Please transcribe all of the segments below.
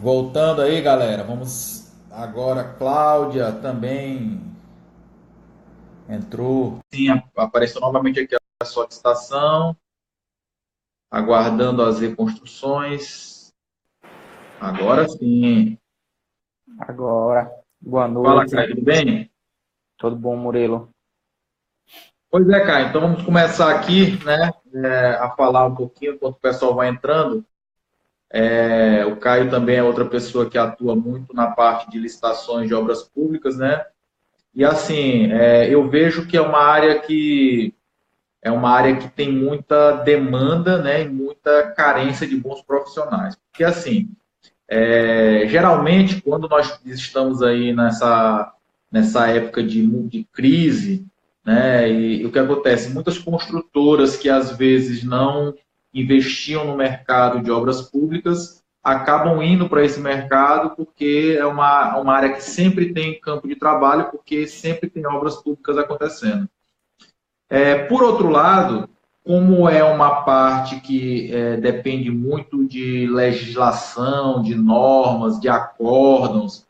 Voltando aí, galera, vamos agora. Cláudia também entrou. Sim, apareceu novamente aqui a solicitação, aguardando as reconstruções. Agora sim. Agora, boa Fala, noite. Caio, tudo bem? Tudo bom, Murilo? Pois é, Caio, então vamos começar aqui, né, a falar um pouquinho enquanto o pessoal vai entrando. O Caio também é outra pessoa que atua muito na parte de licitações de obras públicas, né? E assim, eu vejo que é uma área que tem muita demanda, né, e muita carência de bons profissionais. Porque, assim, geralmente, quando nós estamos aí nessa época de crise, né, e o que acontece? Muitas construtoras que, às vezes, não investiam no mercado de obras públicas acabam indo para esse mercado porque é uma área que sempre tem campo de trabalho, porque sempre tem obras públicas acontecendo. Por outro lado, como é uma parte que depende muito de legislação, de normas, de acórdãos,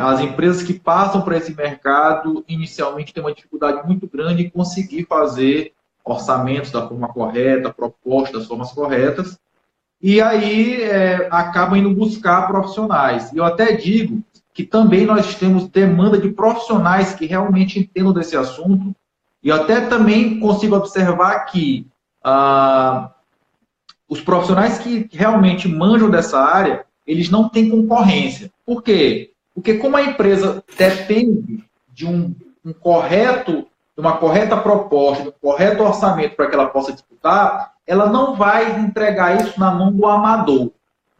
as empresas que passam para esse mercado inicialmente têm uma dificuldade muito grande em conseguir fazer orçamentos da forma correta, propostas das formas corretas, e aí acabam indo buscar profissionais. E eu até digo que também nós temos demanda de profissionais que realmente entendam desse assunto, e eu até também consigo observar que os profissionais que realmente manjam dessa área, eles não têm concorrência. Por quê? Porque como a empresa depende de uma correta proposta, de um correto orçamento para que ela possa disputar, ela não vai entregar isso na mão do amador.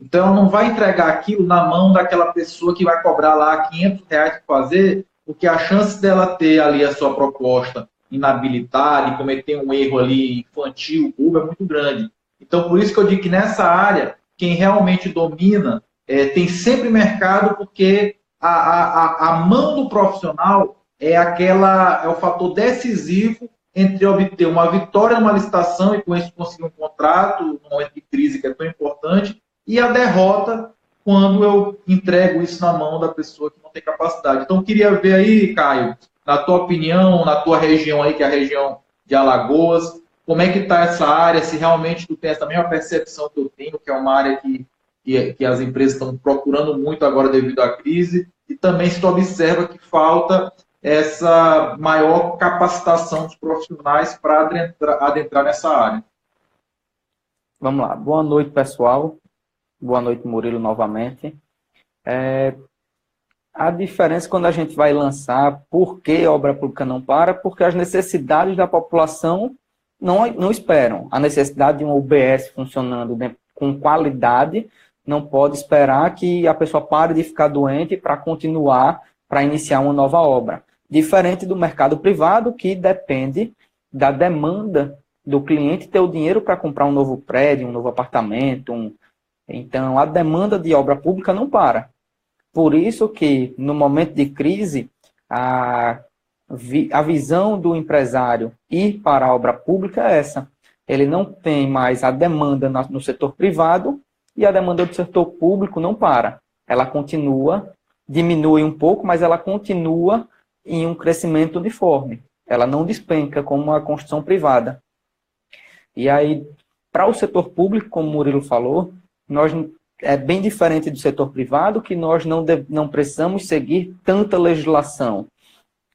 Então, ela não vai entregar aquilo na mão daquela pessoa que vai cobrar lá R$ 500 para fazer, porque a chance dela ter ali a sua proposta inabilitada e cometer um erro ali infantil, bobo, é muito grande. Então, por isso que eu digo que nessa área, quem realmente domina tem sempre mercado, porque a mão do profissional é o fator decisivo entre obter uma vitória numa licitação e com isso conseguir um contrato no momento de crise que é tão importante, e a derrota quando eu entrego isso na mão da pessoa que não tem capacidade. Então, eu queria ver aí, Caio, na tua opinião, na tua região aí, que é a região de Alagoas, como é que está essa área, se realmente tu tem essa mesma percepção que eu tenho, que é uma área que as empresas estão procurando muito agora devido à crise, e também se tu observa que falta essa maior capacitação dos profissionais para adentrar nessa área. Vamos lá. Boa noite, pessoal. Boa noite, Murilo, novamente. A diferença quando a gente vai lançar, por que a obra pública não para? Porque as necessidades da população não esperam. A necessidade de um UBS funcionando com qualidade não pode esperar que a pessoa pare de ficar doente para continuar, para iniciar uma nova obra. Diferente do mercado privado, que depende da demanda do cliente ter o dinheiro para comprar um novo prédio, um novo apartamento. Então, a demanda de obra pública não para. Por isso que, no momento de crise, a visão do empresário ir para a obra pública é essa. Ele não tem mais a demanda no setor privado e a demanda do setor público não para. Ela continua, diminui um pouco, mas ela continua em um crescimento uniforme. Ela não despenca como a construção privada. E aí, para o setor público, como o Murilo falou, é bem diferente do setor privado, que nós não precisamos seguir tanta legislação.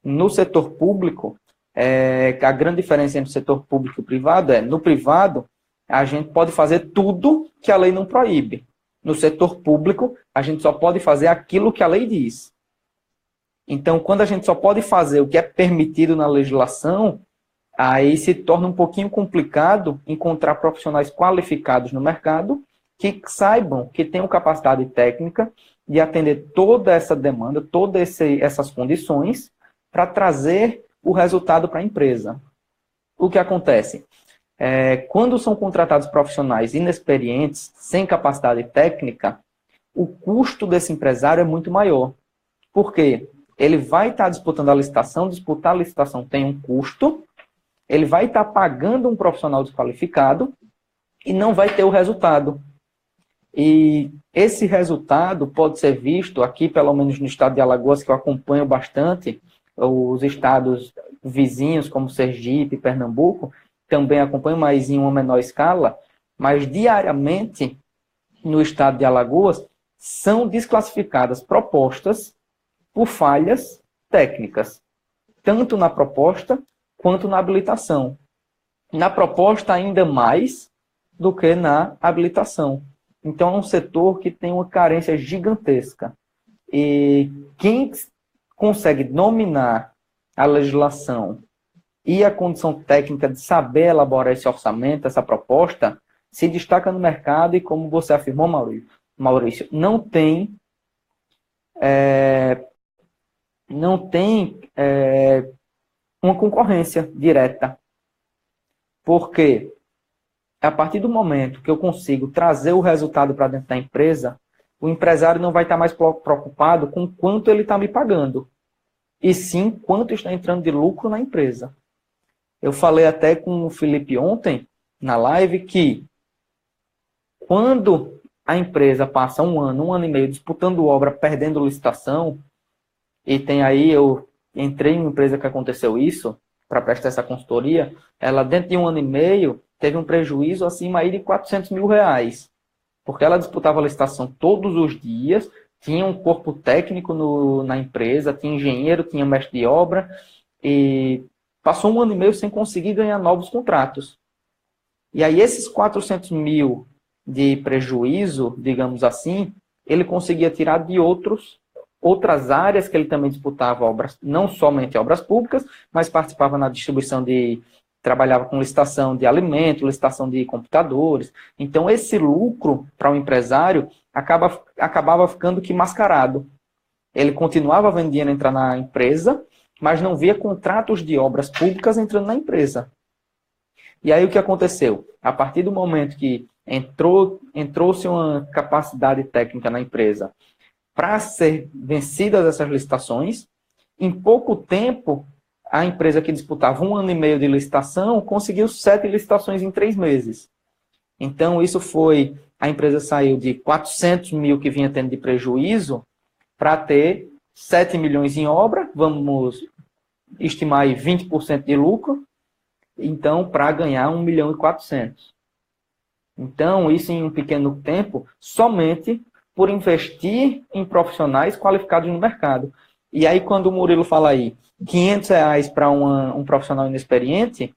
No setor público, a grande diferença entre o setor público e o privado no privado, a gente pode fazer tudo que a lei não proíbe. No setor público, a gente só pode fazer aquilo que a lei diz. Então, quando a gente só pode fazer o que é permitido na legislação, aí se torna um pouquinho complicado encontrar profissionais qualificados no mercado que saibam, que tenham capacidade técnica de atender toda essa demanda, todas essas condições, para trazer o resultado para a empresa. O que acontece? Quando são contratados profissionais inexperientes, sem capacidade técnica, o custo desse empresário é muito maior. Por quê? Ele vai estar disputando a licitação, disputar a licitação tem um custo, ele vai estar pagando um profissional desqualificado e não vai ter o resultado. E esse resultado pode ser visto aqui, pelo menos no estado de Alagoas, que eu acompanho bastante, os estados vizinhos, como Sergipe, Pernambuco, também acompanho, mas em uma menor escala, mas diariamente, no estado de Alagoas, são desclassificadas propostas por falhas técnicas, tanto na proposta quanto na habilitação. Na proposta, ainda mais do que na habilitação. Então, é um setor que tem uma carência gigantesca. E quem consegue dominar a legislação e a condição técnica de saber elaborar esse orçamento, essa proposta, se destaca no mercado e, como você afirmou, Maurício, não tem uma concorrência direta. Porque a partir do momento que eu consigo trazer o resultado para dentro da empresa, o empresário não vai estar mais preocupado com quanto ele está me pagando, e sim quanto está entrando de lucro na empresa. Eu falei até com o Felipe ontem, na live, que quando a empresa passa um ano e meio disputando obra, perdendo licitação, e tem aí, eu entrei em uma empresa que aconteceu isso, para prestar essa consultoria, ela dentro de um ano e meio teve um prejuízo acima aí de R$400 mil, porque ela disputava a licitação todos os dias, tinha um corpo técnico na empresa, tinha engenheiro, tinha mestre de obra, e passou um ano e meio sem conseguir ganhar novos contratos. E aí esses 400 mil de prejuízo, digamos assim, ele conseguia tirar de outras áreas que ele também disputava obras, não somente obras públicas, mas participava na distribuição trabalhava com licitação de alimentos, licitação de computadores. Então, esse lucro para o empresário acabava ficando que mascarado. Ele continuava vendo dinheiro entrar na empresa, mas não via contratos de obras públicas entrando na empresa. E aí o que aconteceu? A partir do momento que entrou-se uma capacidade técnica na empresa para ser vencidas essas licitações, em pouco tempo, a empresa que disputava um ano e meio de licitação conseguiu 7 licitações em 3 meses. Então, a empresa saiu de 400 mil que vinha tendo de prejuízo para ter 7 milhões em obra, vamos estimar aí 20% de lucro, então, para ganhar 1 milhão e 400. Então, isso em um pequeno tempo, somente por investir em profissionais qualificados no mercado. E aí, quando o Murilo fala aí, R$500 para um profissional inexperiente,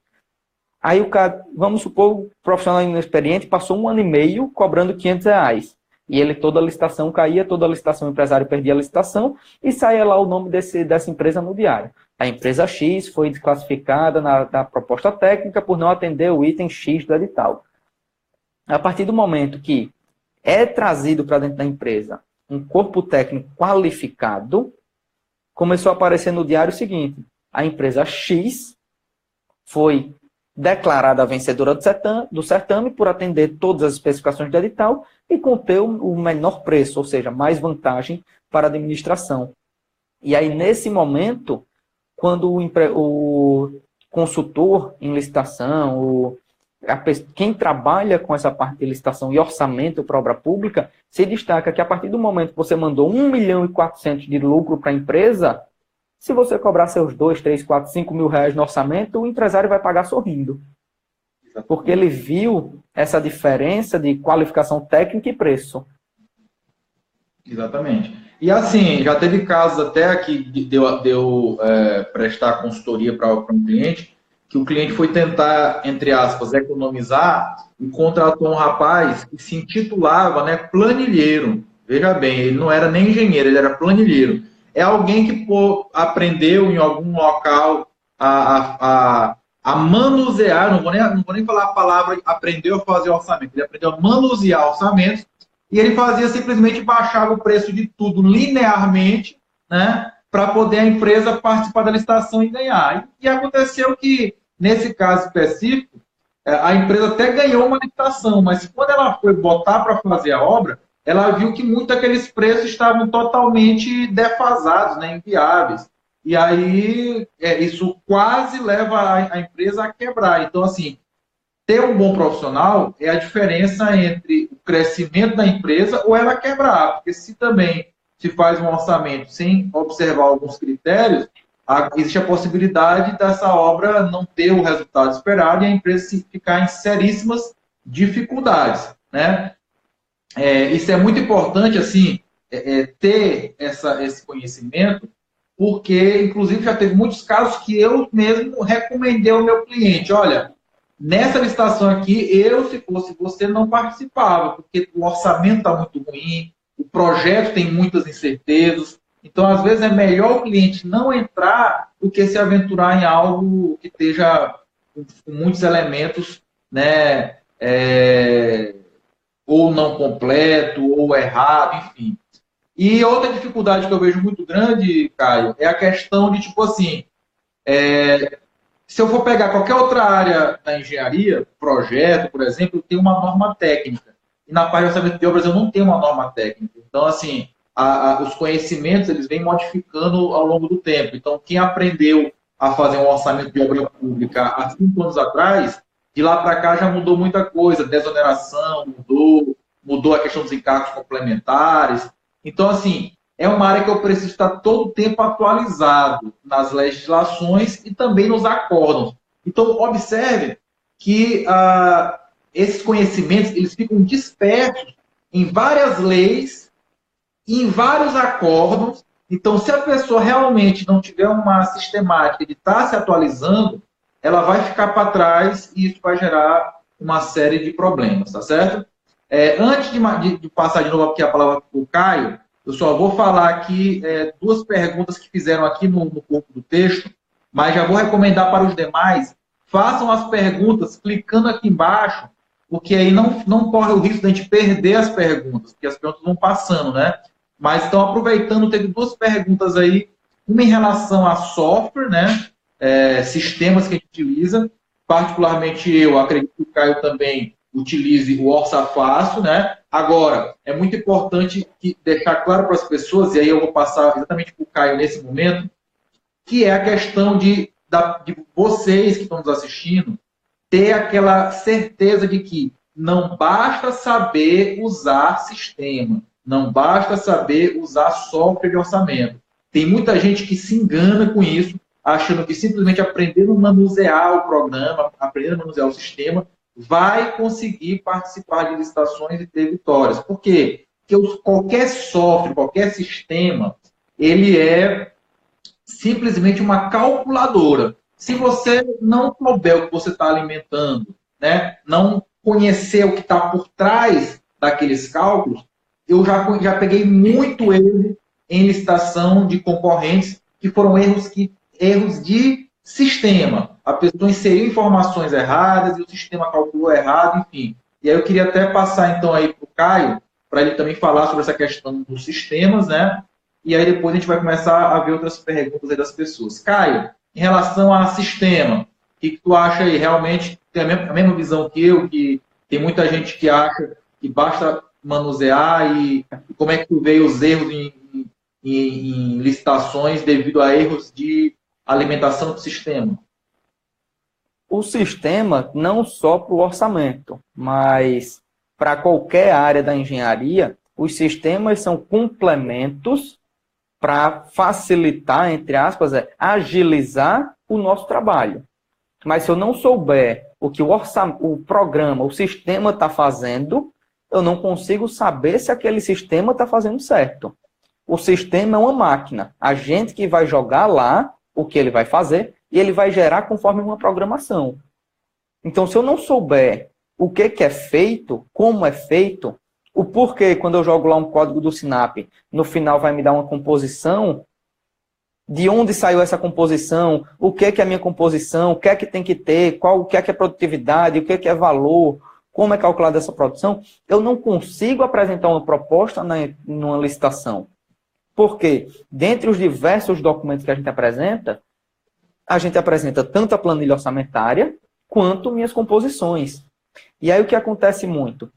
aí vamos supor, o profissional inexperiente passou um ano e meio cobrando R$500. E toda a licitação caía, toda a licitação, o empresário perdia a licitação e saía lá o nome dessa empresa no diário. A empresa X foi desclassificada na proposta técnica por não atender o item X do edital. A partir do momento que é trazido para dentro da empresa um corpo técnico qualificado, começou a aparecer no diário o seguinte: a empresa X foi declarada vencedora do certame por atender todas as especificações do edital e conter o menor preço, ou seja, mais vantagem para a administração. E aí, nesse momento, quando o consultor em licitação, quem trabalha com essa parte de licitação e orçamento para obra pública, se destaca que a partir do momento que você mandou 1 milhão e 400 de lucro para a empresa, se você cobrar seus 2, 3, 4, 5 mil reais no orçamento, o empresário vai pagar sorrindo. Porque ele viu essa diferença de qualificação técnica e preço. Exatamente. E assim, já teve casos até que deu prestar consultoria para um cliente, que o cliente foi tentar, entre aspas, economizar e contratou um rapaz que se intitulava, né, planilheiro. Veja bem, ele não era nem engenheiro, ele era planilheiro. É alguém que aprendeu em algum local a manusear, não vou nem falar a palavra aprendeu a fazer orçamento, ele aprendeu a manusear orçamentos e ele fazia simplesmente baixava o preço de tudo linearmente, né, para poder a empresa participar da licitação e ganhar. E aconteceu que, nesse caso específico, a empresa até ganhou uma licitação, mas quando ela foi botar para fazer a obra, ela viu que muitos daqueles preços estavam totalmente defasados, né, inviáveis. E aí, isso quase leva a empresa a quebrar. Então, assim, ter um bom profissional é a diferença entre o crescimento da empresa ou ela quebrar. Porque se também se faz um orçamento sem observar alguns critérios, existe a possibilidade dessa obra não ter o resultado esperado e a empresa ficar em seríssimas dificuldades, né? Isso é muito importante, assim, ter esse conhecimento, porque, inclusive, já teve muitos casos que eu mesmo recomendei ao meu cliente, olha, nessa licitação aqui, se fosse você, não participava, porque o orçamento está muito ruim, o projeto tem muitas incertezas, então, às vezes, é melhor o cliente não entrar do que se aventurar em algo que esteja com muitos elementos, né, ou não completo, ou errado, enfim. E outra dificuldade que eu vejo muito grande, Caio, é a questão de, tipo assim, se eu for pegar qualquer outra área da engenharia, projeto, por exemplo, eu tenho uma norma técnica. E na parte de orçamento de obras eu não tenho uma norma técnica. Então, assim, os conhecimentos eles vêm modificando ao longo do tempo. Então, quem aprendeu a fazer um orçamento de obra pública há 5 anos atrás, de lá para cá já mudou muita coisa. Desoneração mudou a questão dos encargos complementares. Então, assim, é uma área que eu preciso estar todo o tempo atualizado nas legislações e também nos acórdãos. Então, observe que esses conhecimentos eles ficam dispersos em várias leis e em vários acórdãos. Então, se a pessoa realmente não tiver uma sistemática de estar se atualizando, ela vai ficar para trás e isso vai gerar uma série de problemas, tá certo? Antes de passar de novo aqui a palavra para o Caio, eu só vou falar aqui 2 perguntas que fizeram aqui no corpo do texto, mas já vou recomendar para os demais, façam as perguntas clicando aqui embaixo, porque aí não corre o risco de a gente perder as perguntas, porque as perguntas vão passando, né? Mas estão aproveitando, teve 2 perguntas aí, uma em relação a software, né? Sistemas que a gente utiliza, particularmente eu acredito que o Caio também utilize o Orça Fácil, né? Agora, é muito importante deixar claro para as pessoas, e aí eu vou passar exatamente para o Caio nesse momento, que é a questão de vocês que estão nos assistindo ter aquela certeza de que não basta saber usar sistema, não basta saber usar software de orçamento. Tem muita gente que se engana com isso, achando que simplesmente aprendendo a manusear o programa, aprendendo a manusear o sistema, vai conseguir participar de licitações e ter vitórias. Por quê? Porque qualquer software, qualquer sistema, ele é simplesmente uma calculadora. Se você não souber o que você está alimentando, né, não conhecer o que está por trás daqueles cálculos, eu já peguei muito erro em licitação de concorrentes que foram erros de sistema. A pessoa inseriu informações erradas e o sistema calculou errado, enfim. E aí eu queria até passar então aí para o Caio, para ele também falar sobre essa questão dos sistemas, né? E aí depois a gente vai começar a ver outras perguntas aí das pessoas. Caio, em relação a sistema, o que tu acha aí? Realmente tem a mesma visão que eu, que tem muita gente que acha que basta manusear e como é que tu vê os erros em licitações devido a erros de alimentação do sistema? O sistema, não só para o orçamento, mas para qualquer área da engenharia, os sistemas são complementos para facilitar, entre aspas, agilizar o nosso trabalho. Mas se eu não souber o que o programa, o sistema está fazendo, eu não consigo saber se aquele sistema está fazendo certo. O sistema é uma máquina. A gente que vai jogar lá o que ele vai fazer e ele vai gerar conforme uma programação. Então, se eu não souber o que é feito, como é feito, o porquê, quando eu jogo lá um código do Sinap, no final vai me dar uma composição, de onde saiu essa composição, o que é a minha composição, o que é que tem que ter, o que é produtividade, o que é valor, como é calculada essa produção, eu não consigo apresentar uma proposta numa licitação. Porque, dentre os diversos documentos que a gente apresenta tanto a planilha orçamentária, quanto minhas composições. E aí o que acontece muito?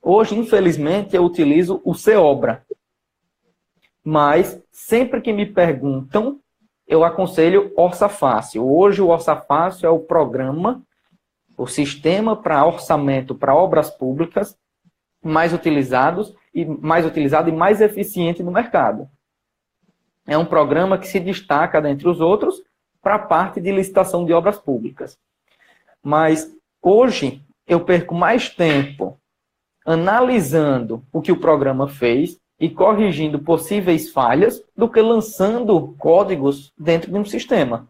Hoje, infelizmente, eu utilizo o Ceobra. Mas, sempre que me perguntam, eu aconselho Orça Fácil. Hoje, o Orça Fácil é o programa o sistema para orçamento para obras públicas mais utilizado e mais eficiente no mercado. É um programa que se destaca dentre os outros para a parte de licitação de obras públicas. Mas hoje eu perco mais tempo analisando o que o programa fez e corrigindo possíveis falhas do que lançando códigos dentro de um sistema.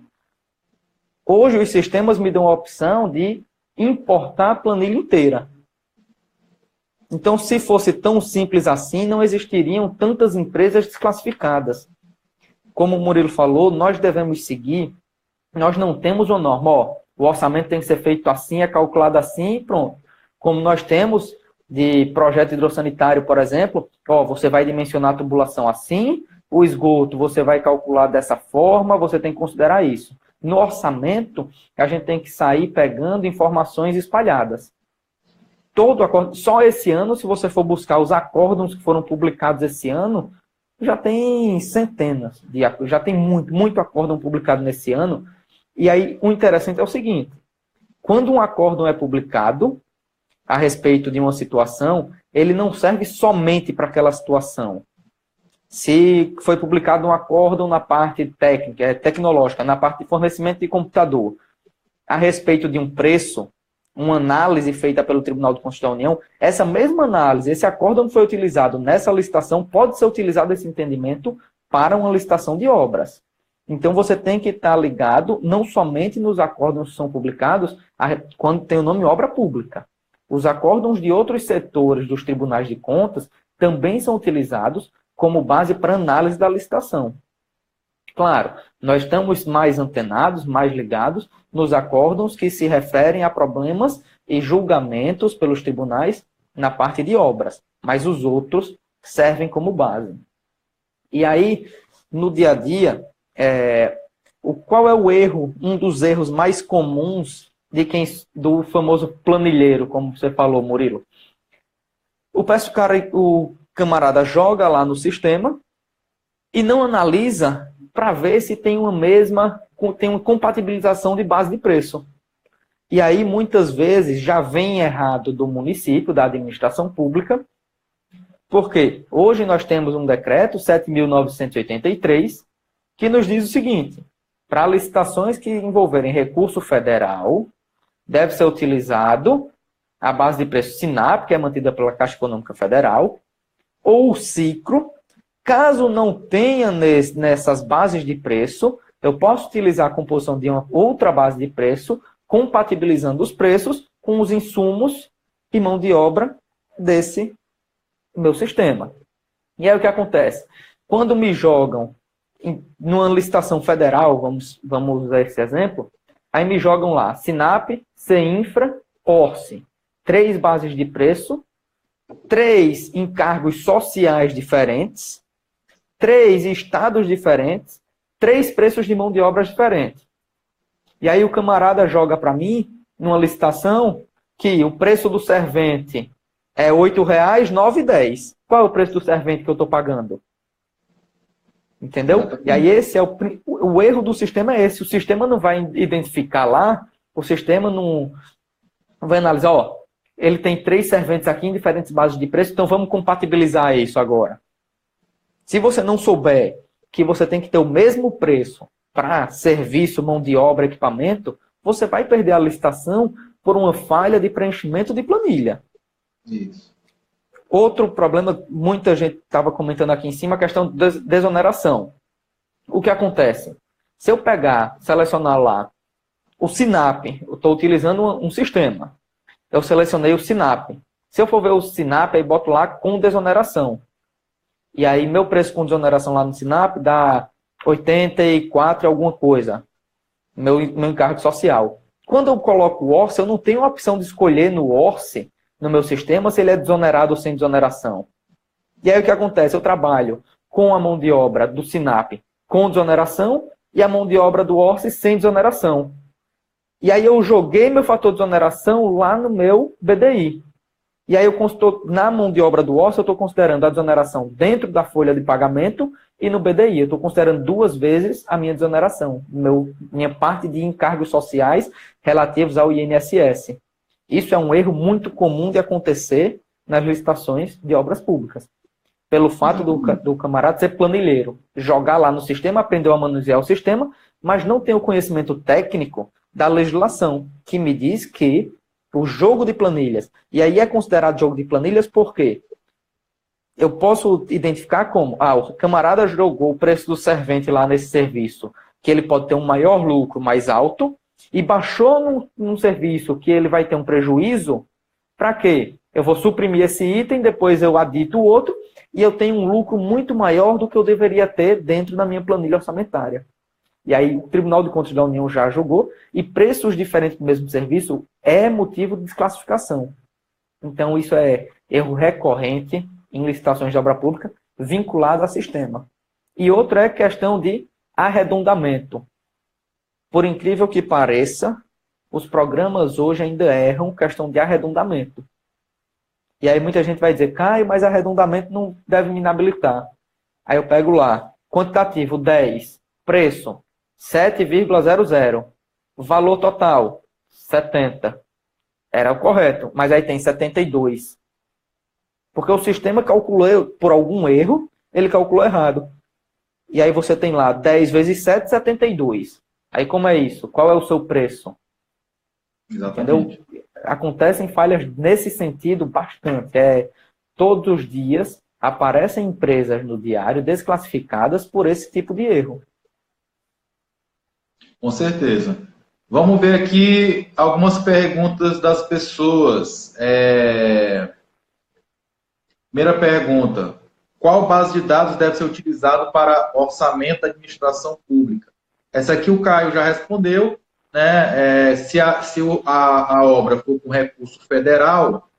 Hoje os sistemas me dão a opção de importar a planilha inteira. Então, se fosse tão simples assim, não existiriam tantas empresas desclassificadas. Como o Murilo falou, nós devemos seguir, nós não temos uma norma, o orçamento tem que ser feito assim, é calculado assim e pronto. Como nós temos de projeto hidrossanitário, por exemplo, você vai dimensionar a tubulação assim, o esgoto você vai calcular dessa forma, você tem que considerar isso. No orçamento, a gente tem que sair pegando informações espalhadas. Só esse ano, se você for buscar os acórdãos que foram publicados esse ano, já tem centenas, já tem muito acórdão publicado nesse ano. E aí, o interessante é o seguinte, quando um acórdão é publicado a respeito de uma situação, ele não serve somente para aquela situação. Se foi publicado um acórdão na parte técnica, tecnológica, na parte de fornecimento de computador, a respeito de um preço, uma análise feita pelo Tribunal de Contas da União, essa mesma análise, esse acórdão que foi utilizado nessa licitação, pode ser utilizado esse entendimento para uma licitação de obras. Então, você tem que estar ligado não somente nos acórdãos que são publicados quando tem o nome obra pública. Os acórdãos de outros setores dos tribunais de contas também são utilizados como base para análise da licitação. Claro, nós estamos mais antenados, mais ligados nos acórdãos que se referem a problemas e julgamentos pelos tribunais na parte de obras, mas os outros servem como base. E aí, no dia a dia, qual é o erro, um dos erros mais comuns do famoso planilheiro, como você falou, Murilo? O camarada joga lá no sistema e não analisa para ver se tem uma compatibilização de base de preço. E aí, muitas vezes, já vem errado do município, da administração pública, porque hoje nós temos um decreto, 7.983, que nos diz o seguinte, para licitações que envolverem recurso federal, deve ser utilizado a base de preço SINAP, que é mantida pela Caixa Econômica Federal, ou o CICRO. Caso não tenha nessas bases de preço, eu posso utilizar a composição de uma outra base de preço, compatibilizando os preços com os insumos e mão de obra desse meu sistema. E aí o que acontece? Quando me jogam numa licitação federal, vamos usar esse exemplo, aí me jogam lá SINAP, CEINFRA, ORCE, 3 bases de preço, 3 encargos sociais diferentes, 3 estados diferentes, 3 preços de mão de obra diferentes. E aí o camarada joga para mim, numa licitação, que o preço do servente é R$ 8,00, 9,10. Qual é o preço do servente que eu estou pagando? Entendeu? E aí esse é o erro do sistema é esse. O sistema não vai identificar lá, o sistema não vai analisar, ele tem 3 serventes aqui em diferentes bases de preço, então vamos compatibilizar isso agora. Se você não souber que você tem que ter o mesmo preço para serviço, mão de obra, equipamento, você vai perder a licitação por uma falha de preenchimento de planilha. Isso. Outro problema, muita gente estava comentando aqui em cima, a questão de desoneração. O que acontece? Se eu selecionar lá o SINAP, eu estou utilizando um sistema. Eu selecionei o SINAP. Se eu for ver o SINAP, aí boto lá com desoneração. E aí meu preço com desoneração lá no SINAP dá 84 e alguma coisa. Meu encargo social. Quando eu coloco o ORCE, eu não tenho a opção de escolher no ORCE, no meu sistema, se ele é desonerado ou sem desoneração. E aí o que acontece? Eu trabalho com a mão de obra do SINAP com desoneração e a mão de obra do ORCE sem desoneração. E aí eu joguei meu fator de desoneração lá no meu BDI. E aí na mão de obra do ORCE eu estou considerando a desoneração dentro da folha de pagamento e no BDI. Eu estou considerando 2 vezes a minha desoneração, minha parte de encargos sociais relativos ao INSS. Isso é um erro muito comum de acontecer nas licitações de obras públicas. Pelo fato do camarada ser planilheiro, jogar lá no sistema, aprendeu a manusear o sistema, mas não tem o conhecimento técnico da legislação, que me diz que o jogo de planilhas, e aí é considerado jogo de planilhas porque eu posso identificar como, o camarada jogou o preço do servente lá nesse serviço, que ele pode ter um maior lucro mais alto, e baixou num serviço que ele vai ter um prejuízo, para quê? Eu vou suprimir esse item, depois eu adito o outro, e eu tenho um lucro muito maior do que eu deveria ter dentro da minha planilha orçamentária. E aí o Tribunal de Contas da União já julgou, e preços diferentes do mesmo serviço é motivo de desclassificação. Então isso é erro recorrente em licitações de obra pública vinculado a sistema. E outra é questão de arredondamento. Por incrível que pareça, os programas hoje ainda erram questão de arredondamento. E aí muita gente vai dizer, Caio, mas arredondamento não deve me inabilitar. Aí eu pego lá, quantitativo 10, preço 7,00, valor total 70. Era o correto, mas aí tem 72. Porque o sistema calculou, por algum erro, ele calculou errado. E aí você tem lá 10 vezes 7, 72. Aí como é isso? Qual é o seu preço? Exatamente. Entendeu? Acontecem falhas nesse sentido bastante. Todos os dias aparecem empresas no diário desclassificadas por esse tipo de erro. Com certeza. Vamos ver aqui algumas perguntas das pessoas. Primeira pergunta. Qual base de dados deve ser utilizado para orçamento da administração pública? Essa aqui o Caio já respondeu. Né? Se a obra for com recurso federal,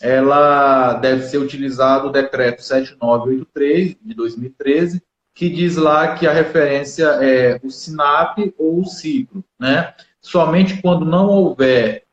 ela deve ser utilizado o decreto 7983 de 2013, que diz lá que a referência é o SINAP ou o ciclo. Né? Somente quando não houver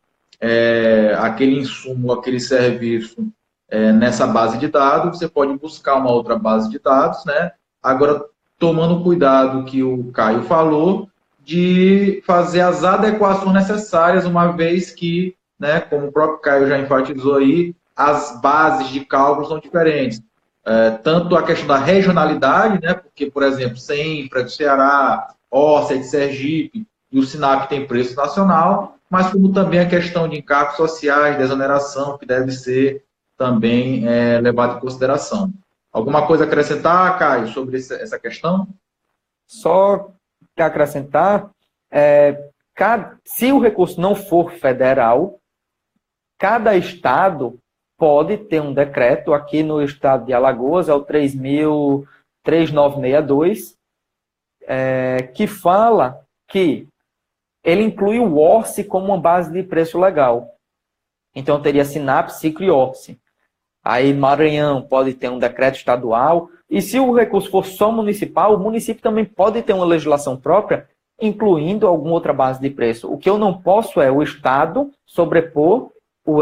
aquele insumo, aquele serviço nessa base de dados, você pode buscar uma outra base de dados. Né? Agora, tomando cuidado que o Caio falou, de fazer as adequações necessárias, uma vez que, né, como o próprio Caio já enfatizou aí, as bases de cálculo são diferentes. Tanto a questão da regionalidade, né, porque, por exemplo, CENFRA do Ceará, ORCE de Sergipe e o SINAP tem preço nacional, mas como também a questão de encargos sociais, de exoneração, que deve ser também levado em consideração. Alguma coisa a acrescentar, Caio, sobre essa questão? Só para acrescentar, se o recurso não for federal, cada estado pode ter um decreto. Aqui no estado de Alagoas é o 3.3962, que fala que ele inclui o ORCE como uma base de preço legal. Então teria SINAP, ciclo e ORCE. Aí Maranhão pode ter um decreto estadual. E se o recurso for só municipal, o município também pode ter uma legislação própria, incluindo alguma outra base de preço. O que eu não posso é o Estado sobrepor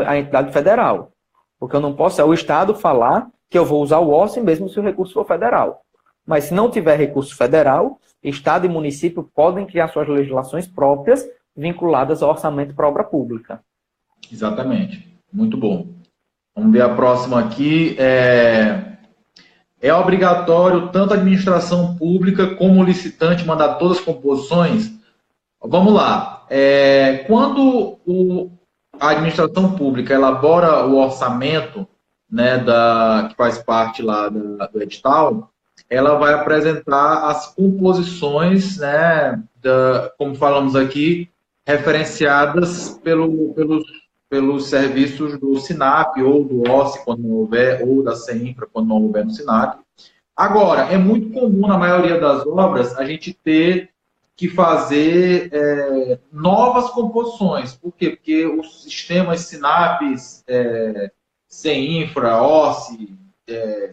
a entidade federal. O que eu não posso é o Estado falar que eu vou usar o ORCE mesmo se o recurso for federal. Mas se não tiver recurso federal, Estado e município podem criar suas legislações próprias vinculadas ao orçamento para obra pública. Exatamente. Muito bom. Vamos ver a próxima aqui. É obrigatório tanto a administração pública como o licitante mandar todas as composições? Vamos lá. Quando a administração pública elabora o orçamento, né, que faz parte lá do edital, ela vai apresentar as composições, né, como falamos aqui, referenciadas pelos serviços do SINAP ou do ORCE, quando não houver, ou da CENFRA, quando não houver no SINAP. Agora, é muito comum, na maioria das obras, a gente ter que fazer novas composições. Por quê? Porque os sistemas SINAP, CENFRA, ORCE,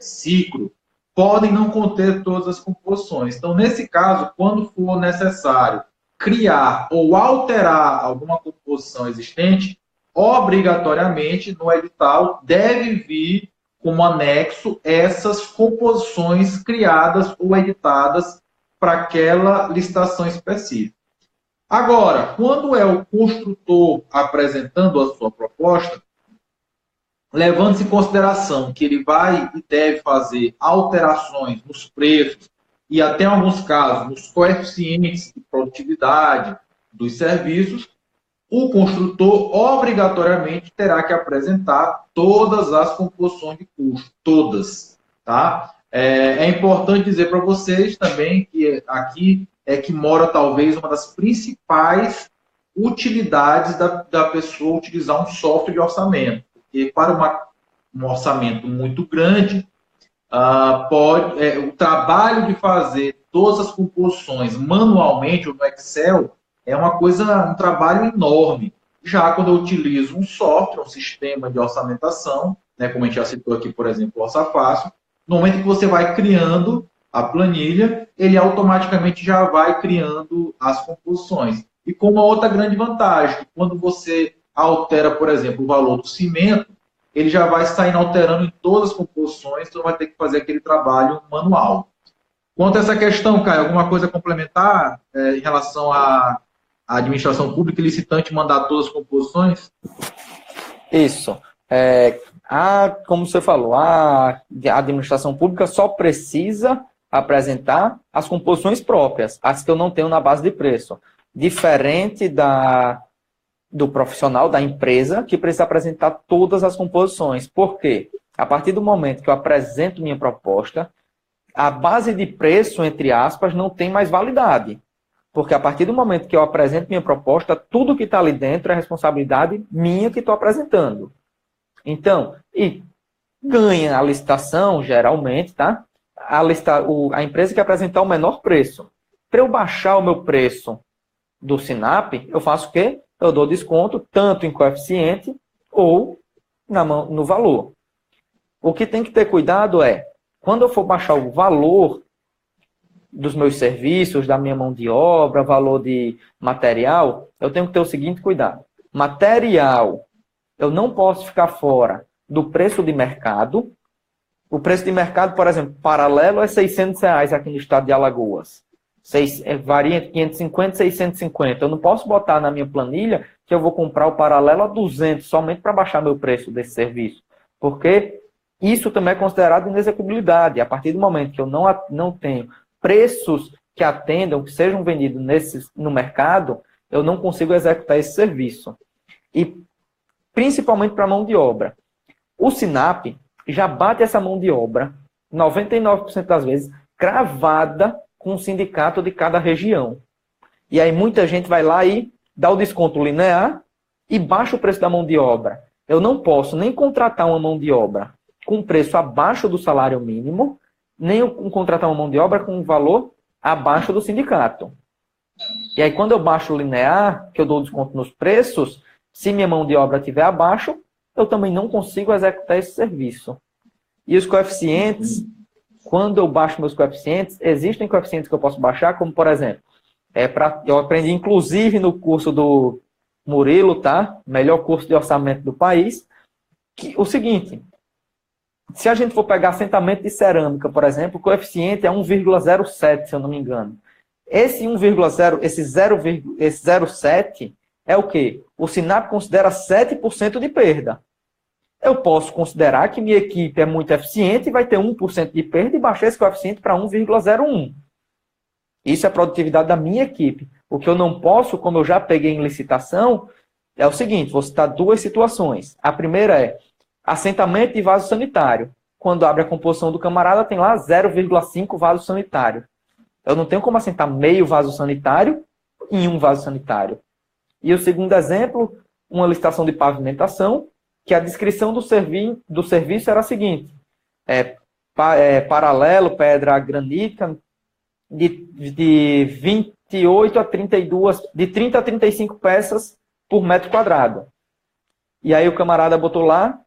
ciclo, podem não conter todas as composições. Então, nesse caso, quando for necessário criar ou alterar alguma composição existente, obrigatoriamente, no edital, deve vir como anexo essas composições criadas ou editadas para aquela licitação específica. Agora, quando é o construtor apresentando a sua proposta, levando-se em consideração que ele vai e deve fazer alterações nos preços e até em alguns casos nos coeficientes de produtividade dos serviços, o construtor obrigatoriamente terá que apresentar todas as composições de custo, todas, tá? É importante dizer para vocês também que aqui é que mora talvez uma das principais utilidades da pessoa utilizar um software de orçamento. Porque para um orçamento muito grande, o trabalho de fazer todas as composições manualmente ou no Excel é um trabalho enorme. Já quando eu utilizo um software, um sistema de orçamentação, né, como a gente já citou aqui, por exemplo, o Orçafácil, no momento que você vai criando a planilha, ele automaticamente já vai criando as composições. E com uma outra grande vantagem, quando você altera, por exemplo, o valor do cimento, ele já vai estar alterando em todas as composições, então vai ter que fazer aquele trabalho manual. Quanto a essa questão, Caio, alguma coisa a complementar em relação à administração pública e licitante mandar todas as composições? Isso. Como você falou, a administração pública só precisa apresentar as composições próprias, as que eu não tenho na base de preço. Diferente do profissional, da empresa, que precisa apresentar todas as composições. Por quê? A partir do momento que eu apresento minha proposta, a base de preço, entre aspas, não tem mais validade. Porque a partir do momento que eu apresento minha proposta, tudo que está ali dentro é responsabilidade minha que estou apresentando. Então, e ganha a licitação, geralmente, tá? A empresa que apresentar o menor preço. Para eu baixar o meu preço do SINAP, eu faço o quê? Eu dou desconto tanto em coeficiente ou no valor. O que tem que ter cuidado é, quando eu for baixar o valor dos meus serviços, da minha mão de obra, valor de material, eu tenho que ter o seguinte cuidado. Material, eu não posso ficar fora do preço de mercado. O preço de mercado, por exemplo, paralelo é R$600 aqui no estado de Alagoas. Varia entre 550 e 650. Eu não posso botar na minha planilha que eu vou comprar o paralelo a 200 somente para baixar meu preço desse serviço. Porque isso também é considerado inexecuibilidade. A partir do momento que eu não tenho preços que atendam, que sejam vendidos no mercado, eu não consigo executar esse serviço. E principalmente para a mão de obra. O SINAP já bate essa mão de obra, 99% das vezes, cravada com o sindicato de cada região. E aí muita gente vai lá e dá o desconto linear e baixa o preço da mão de obra. Eu não posso nem contratar uma mão de obra com preço abaixo do salário mínimo, nem contratar uma mão de obra com um valor abaixo do sindicato. E aí quando eu baixo o linear, que eu dou desconto nos preços, se minha mão de obra estiver abaixo, eu também não consigo executar esse serviço. E os coeficientes, quando eu baixo meus coeficientes, existem coeficientes que eu posso baixar, como, por exemplo, eu aprendi, inclusive, no curso do Murilo, tá? Melhor curso de orçamento do país, que o seguinte, se a gente for pegar assentamento de cerâmica, por exemplo, o coeficiente é 1,07, se eu não me engano. Esse 1,0, esse 0,7 é o quê? O SINAP considera 7% de perda. Eu posso considerar que minha equipe é muito eficiente e vai ter 1% de perda e baixar esse coeficiente para 1,01. Isso é a produtividade da minha equipe. O que eu não posso, como eu já peguei em licitação, é o seguinte, vou citar duas situações. A primeira é assentamento de vaso sanitário. Quando abre a composição do camarada, tem lá 0,5 vaso sanitário. Eu não tenho como assentar meio vaso sanitário em um vaso sanitário. E o segundo exemplo, uma licitação de pavimentação, que a descrição do serviço era a seguinte, paralelo, pedra granítica, de 28 a 32, de 30 a 35 peças por metro quadrado. E aí o camarada botou lá,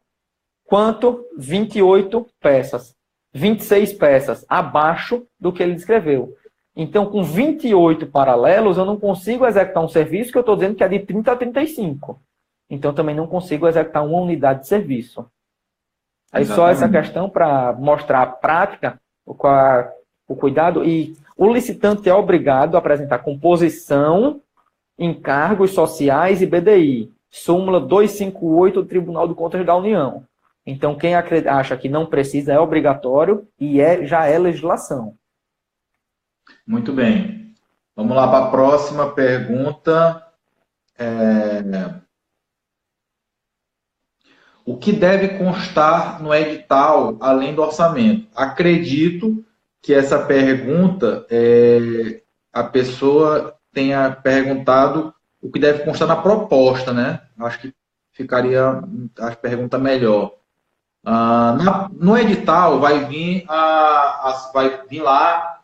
quanto? 28 peças, 26 peças, abaixo do que ele descreveu. Então, com 28 paralelos, eu não consigo executar um serviço que eu estou dizendo que é de 30 a 35. Então, também não consigo executar uma unidade de serviço. Aí só essa questão para mostrar a prática, o cuidado. E o licitante é obrigado a apresentar composição encargos sociais e BDI. Súmula 258 do Tribunal de Contas da União. Então, quem acha que não precisa é obrigatório e já é legislação. Muito bem. Vamos lá para a próxima pergunta. O que deve constar no edital, além do orçamento? Acredito que essa pergunta, a pessoa tenha perguntado o que deve constar na proposta, né? Acho que ficaria a pergunta melhor. No edital vai vir lá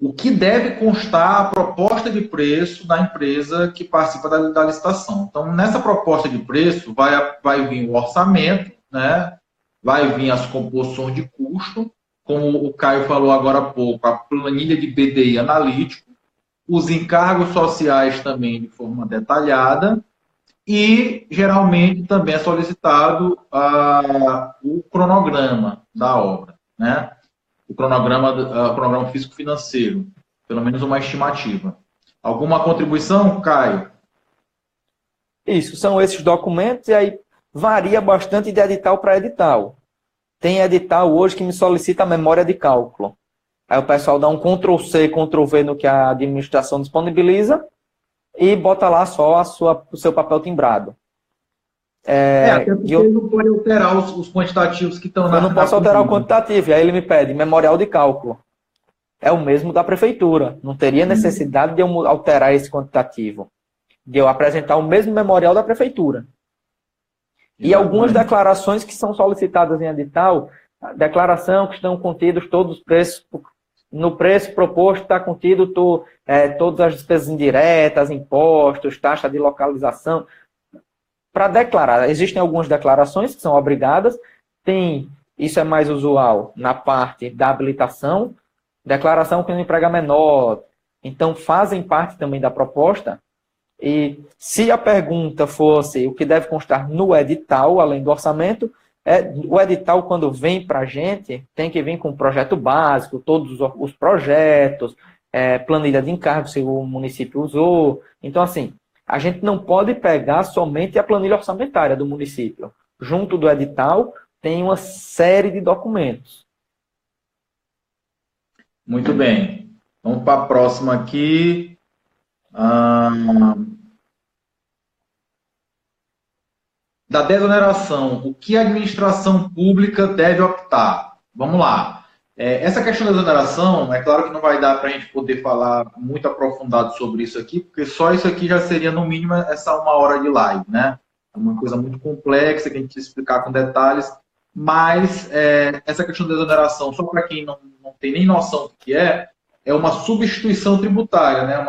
o que deve constar a proposta de preço da empresa que participa da licitação. Então, nessa proposta de preço vai vir o orçamento, né? Vai vir as composições de custo, como o Caio falou agora há pouco, a planilha de BDI analítico, os encargos sociais também de forma detalhada, e geralmente também é solicitado o cronograma da obra, né? O cronograma físico-financeiro, pelo menos uma estimativa. Alguma contribuição, Caio? Isso, são esses documentos e aí varia bastante de edital para edital. Tem edital hoje que me solicita a memória de cálculo. Aí o pessoal dá um Ctrl+C, Ctrl+V no que a administração disponibiliza e bota lá só o seu papel timbrado. Até porque não pode alterar os quantitativos que estão Eu não posso alterar o quantitativo, e aí ele me pede memorial de cálculo. É o mesmo da prefeitura. Não teria necessidade de eu alterar esse quantitativo. De eu apresentar o mesmo memorial da prefeitura. E algumas declarações que são solicitadas em edital, declaração que estão contidos todos os preços, no preço proposto está contido todas as despesas indiretas, impostos, taxa de localização. Para declarar, existem algumas declarações que são obrigadas, isso é mais usual na parte da habilitação, declaração que não emprega menor, então fazem parte também da proposta. E se a pergunta fosse o que deve constar no edital, além do orçamento, o edital, quando vem para a gente, tem que vir com o projeto básico, todos os projetos, planilha de encargo, se o município usou. Então, assim, a gente não pode pegar somente a planilha orçamentária do município. Junto do edital, tem uma série de documentos. Muito bem. Vamos para a próxima aqui. Da desoneração, o que a administração pública deve optar? Vamos lá. Essa questão da desoneração, é claro que não vai dar para a gente poder falar muito aprofundado sobre isso aqui, porque só isso aqui já seria, no mínimo, essa 1 hora de live, né? É uma coisa muito complexa que a gente precisa explicar com detalhes, mas essa questão da desoneração, só para quem não tem nem noção do que é uma substituição tributária, né?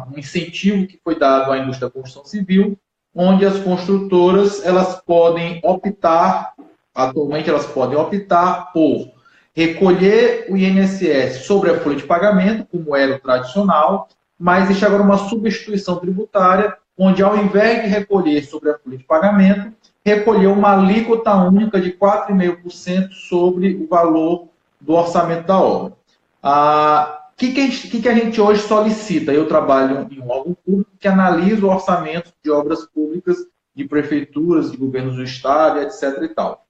Um incentivo que foi dado à indústria da construção civil, onde as construtoras elas podem optar, atualmente elas podem optar por recolher o INSS sobre a folha de pagamento, como era o tradicional, mas existe agora uma substituição tributária, onde ao invés de recolher sobre a folha de pagamento, recolher uma alíquota única de 4,5% sobre o valor do orçamento da obra. O que a gente hoje solicita? Eu trabalho em um órgão público que analisa o orçamento de obras públicas de prefeituras, de governos do estado, etc. e tal.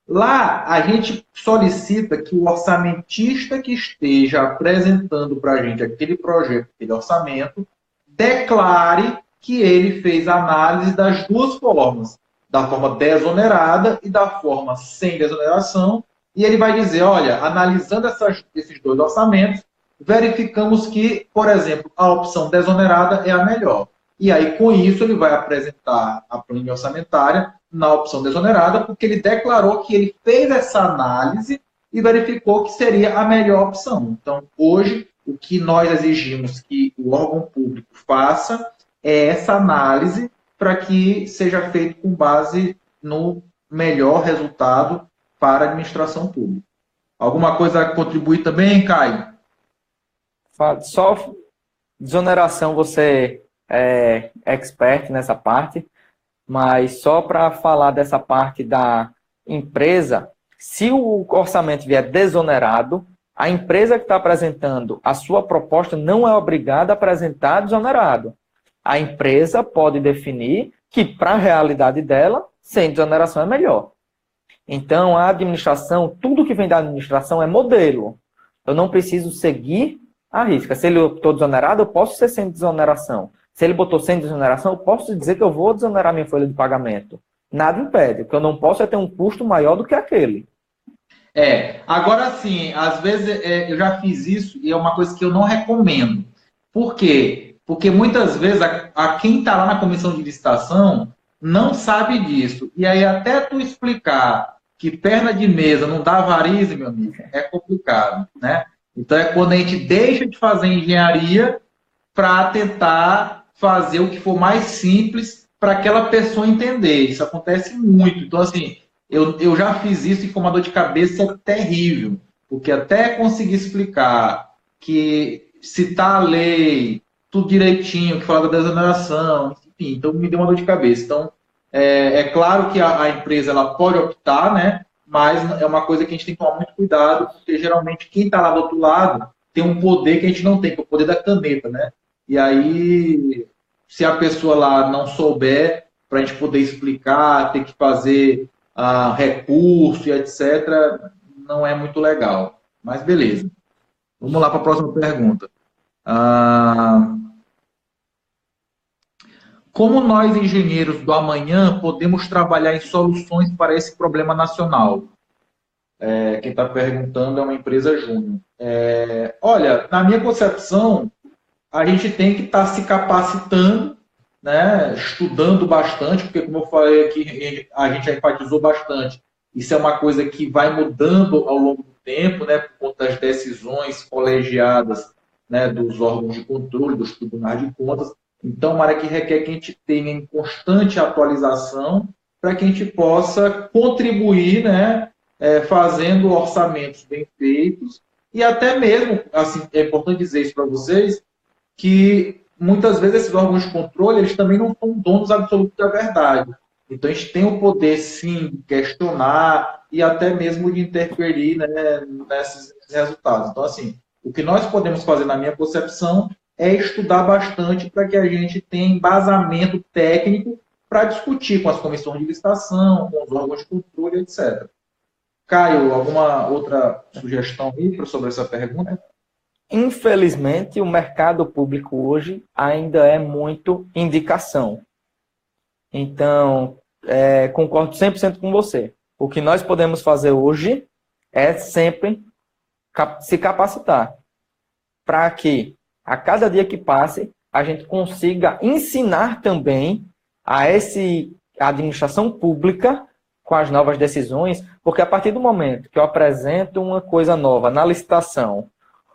Lá, a gente solicita que o orçamentista que esteja apresentando para a gente aquele projeto, aquele orçamento, declare que ele fez análise das duas formas, da forma desonerada e da forma sem desoneração, e ele vai dizer, olha, analisando esses dois orçamentos, verificamos que, por exemplo, a opção desonerada é a melhor. E aí, com isso, ele vai apresentar a planilha orçamentária na opção desonerada, porque ele declarou que ele fez essa análise e verificou que seria a melhor opção. Então, hoje, o que nós exigimos que o órgão público faça é essa análise para que seja feito com base no melhor resultado para a administração pública. Alguma coisa a contribuir também, Caio? Só desoneração, você é expert nessa parte, mas só para falar dessa parte da empresa, se o orçamento vier desonerado, A empresa que está apresentando a sua proposta não é obrigada a apresentar desonerado. A empresa pode definir que, para a realidade dela, sem desoneração é melhor. Então, a administração, tudo que vem da administração é modelo. Eu não preciso seguir a risca. Se ele botou desonerado, eu posso ser sem desoneração. Se ele botou sem desoneração, eu posso dizer que eu vou desonerar minha folha de pagamento. Nada impede. O que eu não posso é ter um custo maior do que aquele. Agora sim, às vezes eu já fiz isso e é uma coisa que eu não recomendo. Por quê? Porque muitas vezes a quem está lá na comissão de licitação não sabe disso. E aí até tu explicar que perna de mesa não dá varize, meu amigo, é complicado, né? Então é quando a gente deixa de fazer engenharia para tentar fazer o que for mais simples para aquela pessoa entender. Isso acontece muito. Então, assim, eu já fiz isso e foi uma dor de cabeça terrível, porque até conseguir explicar que citar a lei, tudo direitinho, que fala da desoneração, enfim, então me deu uma dor de cabeça. Então, é claro que a empresa ela pode optar, né? Mas é uma coisa que a gente tem que tomar muito cuidado, porque geralmente quem está lá do outro lado tem um poder que a gente não tem, que é o poder da caneta, né? E aí, se a pessoa lá não souber, para a gente poder explicar, ter que fazer recurso e etc., não é muito legal. Mas beleza. Vamos lá para a próxima pergunta. Como nós, engenheiros do amanhã, podemos trabalhar em soluções para esse problema nacional? Quem está perguntando é uma empresa júnior. Olha, na minha concepção, a gente tem que estar se capacitando, né, estudando bastante, porque, como eu falei aqui, a gente já enfatizou bastante. Isso é uma coisa que vai mudando ao longo do tempo, né, por conta das decisões colegiadas, né, dos órgãos de controle, dos tribunais de contas. Então, uma área que requer que a gente tenha em constante atualização para que a gente possa contribuir, né, fazendo orçamentos bem feitos e até mesmo, assim, é importante dizer isso para vocês, que muitas vezes esses órgãos de controle eles também não são donos absolutos da verdade. Então, a gente tem o poder, sim, de questionar e até mesmo de interferir, né, nesses resultados. Então, assim, o que nós podemos fazer, na minha concepção, é estudar bastante para que a gente tenha embasamento técnico para discutir com as comissões de licitação, com os órgãos de controle, etc. Caio, alguma outra sugestão aí sobre essa pergunta? Infelizmente, o mercado público hoje ainda é muito indicação. Então, concordo 100% com você. O que nós podemos fazer hoje é sempre se capacitar para que, a cada dia que passe, a gente consiga ensinar também a administração pública com as novas decisões, porque a partir do momento que eu apresento uma coisa nova na licitação,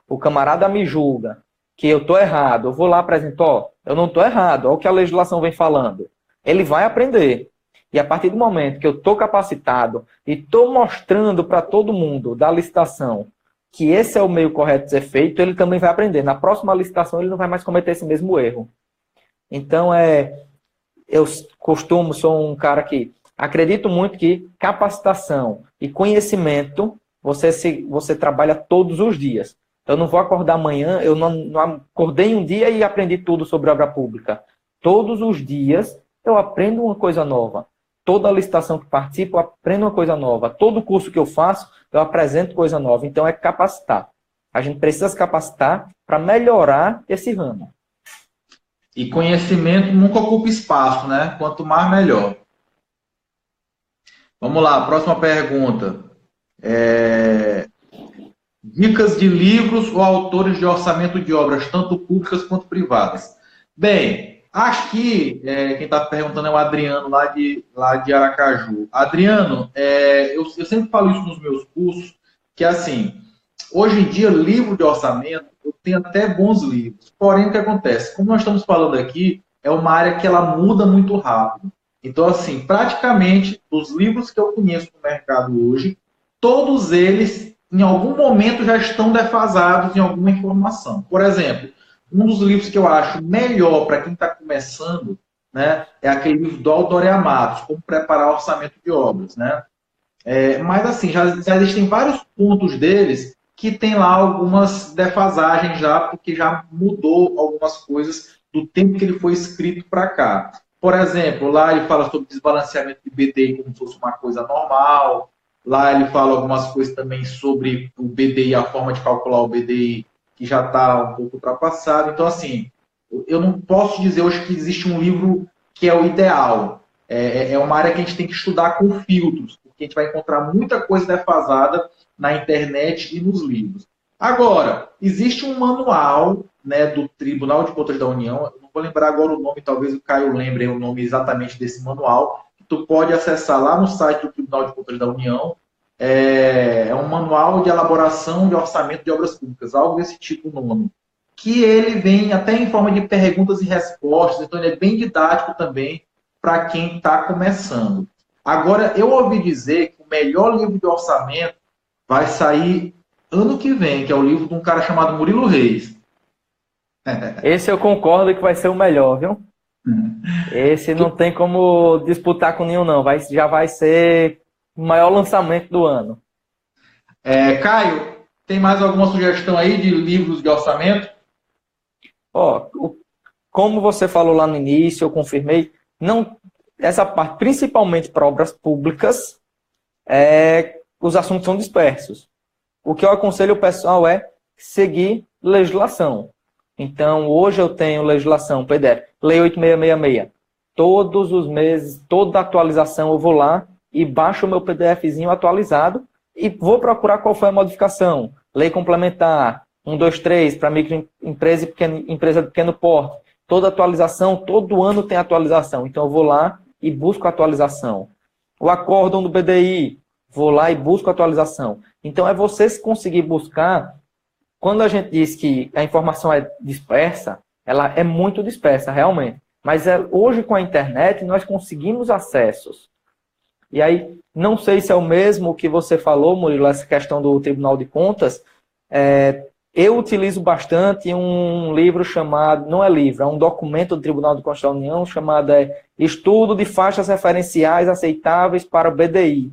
o camarada me julga que eu estou errado, eu vou lá e apresento, eu não estou errado, olha o que a legislação vem falando. Ele vai aprender. E a partir do momento que eu estou capacitado e estou mostrando para todo mundo da licitação que esse é o meio correto de ser feito, ele também vai aprender. Na próxima licitação, ele não vai mais cometer esse mesmo erro. Então, eu sou um cara que acredito muito que capacitação e conhecimento, você trabalha todos os dias. Eu não vou acordar amanhã, eu não acordei um dia e aprendi tudo sobre obra pública. Todos os dias eu aprendo uma coisa nova. Toda licitação que participo, eu aprendo uma coisa nova. Todo curso que eu faço, eu apresento coisa nova. Então, é capacitar. A gente precisa se capacitar para melhorar esse ramo. E conhecimento nunca ocupa espaço, né? Quanto mais, melhor. Vamos lá, próxima pergunta. Dicas de livros ou autores de orçamento de obras, tanto públicas quanto privadas. Bem, aqui, quem está perguntando é o Adriano, lá de Aracaju. Adriano, eu sempre falo isso nos meus cursos, que assim, hoje em dia, livro de orçamento, eu tenho até bons livros. Porém, o que acontece? Como nós estamos falando aqui, é uma área que ela muda muito rápido. Então, assim, praticamente, os livros que eu conheço no mercado hoje, todos eles, em algum momento, já estão defasados em alguma informação. Por exemplo, um dos livros que eu acho melhor para quem está começando, né, é aquele livro do Aldoré Matos, Como Preparar Orçamento de Obras. Né? Mas, assim, já existem vários pontos deles que tem lá algumas defasagens já, porque já mudou algumas coisas do tempo que ele foi escrito para cá. Por exemplo, lá ele fala sobre desbalanceamento de BDI como se fosse uma coisa normal. Lá ele fala algumas coisas também sobre o BDI, a forma de calcular o BDI, que já está um pouco ultrapassado. Então, assim, eu não posso dizer hoje que existe um livro que é o ideal. É uma área que a gente tem que estudar com filtros, porque a gente vai encontrar muita coisa defasada na internet e nos livros. Agora, existe um manual, né, do Tribunal de Contas da União, eu não vou lembrar agora o nome, talvez o Caio lembre o nome exatamente desse manual, que tu pode acessar lá no site do Tribunal de Contas da União. É um manual de elaboração de orçamento de obras públicas, algo desse tipo o nome. Que ele vem até em forma de perguntas e respostas, então ele é bem didático também para quem está começando. Agora, eu ouvi dizer que o melhor livro de orçamento vai sair ano que vem, que é o livro de um cara chamado Murilo Reis. Esse eu concordo que vai ser o melhor, viu? Esse não tem como disputar com nenhum, não. Já vai ser o maior lançamento do ano. Caio, tem mais alguma sugestão aí de livros de orçamento? Como você falou lá no início, eu confirmei, não, essa parte, principalmente para obras públicas, os assuntos são dispersos. O que eu aconselho o pessoal é seguir legislação. Então, hoje eu tenho legislação PDF, Lei 8666. Todos os meses, toda atualização, eu vou lá e baixo o meu PDFzinho atualizado e vou procurar qual foi a modificação. Lei complementar, 123, para microempresa e empresa de pequeno porte. Toda atualização, todo ano tem atualização. Então, eu vou lá e busco a atualização. O acórdão do BDI, vou lá e busco a atualização. Então, é você conseguir buscar. Quando a gente diz que a informação é dispersa, ela é muito dispersa, realmente. Mas hoje, com a internet, nós conseguimos acessos. E aí, não sei se é o mesmo que você falou, Murilo, essa questão do Tribunal de Contas. Eu utilizo bastante um livro chamado, não é livro, é um documento do Tribunal de Contas da União chamado Estudo de Faixas Referenciais Aceitáveis para o BDI.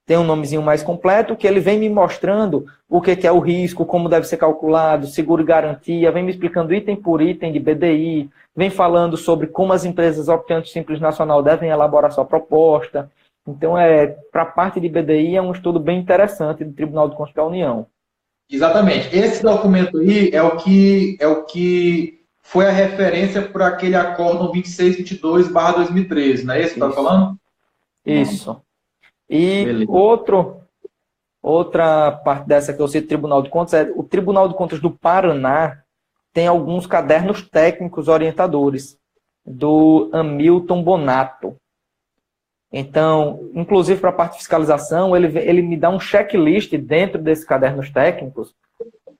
Tem um nomezinho mais completo, que ele vem me mostrando o que é o risco, como deve ser calculado, seguro e garantia, vem me explicando item por item de BDI, vem falando sobre como as empresas optantes Simples Nacional devem elaborar sua proposta. Então, para a parte de BDI, é um estudo bem interessante do Tribunal de Contas da União. Exatamente. Esse documento aí é o que foi a referência para aquele acórdão 2622/2013, não é esse que você está falando? Isso. E outra parte dessa que eu cito, Tribunal de Contas, o Tribunal de Contas do Paraná tem alguns cadernos técnicos orientadores do Hamilton Bonato. Então, inclusive para a parte de fiscalização, ele me dá um checklist dentro desses cadernos técnicos,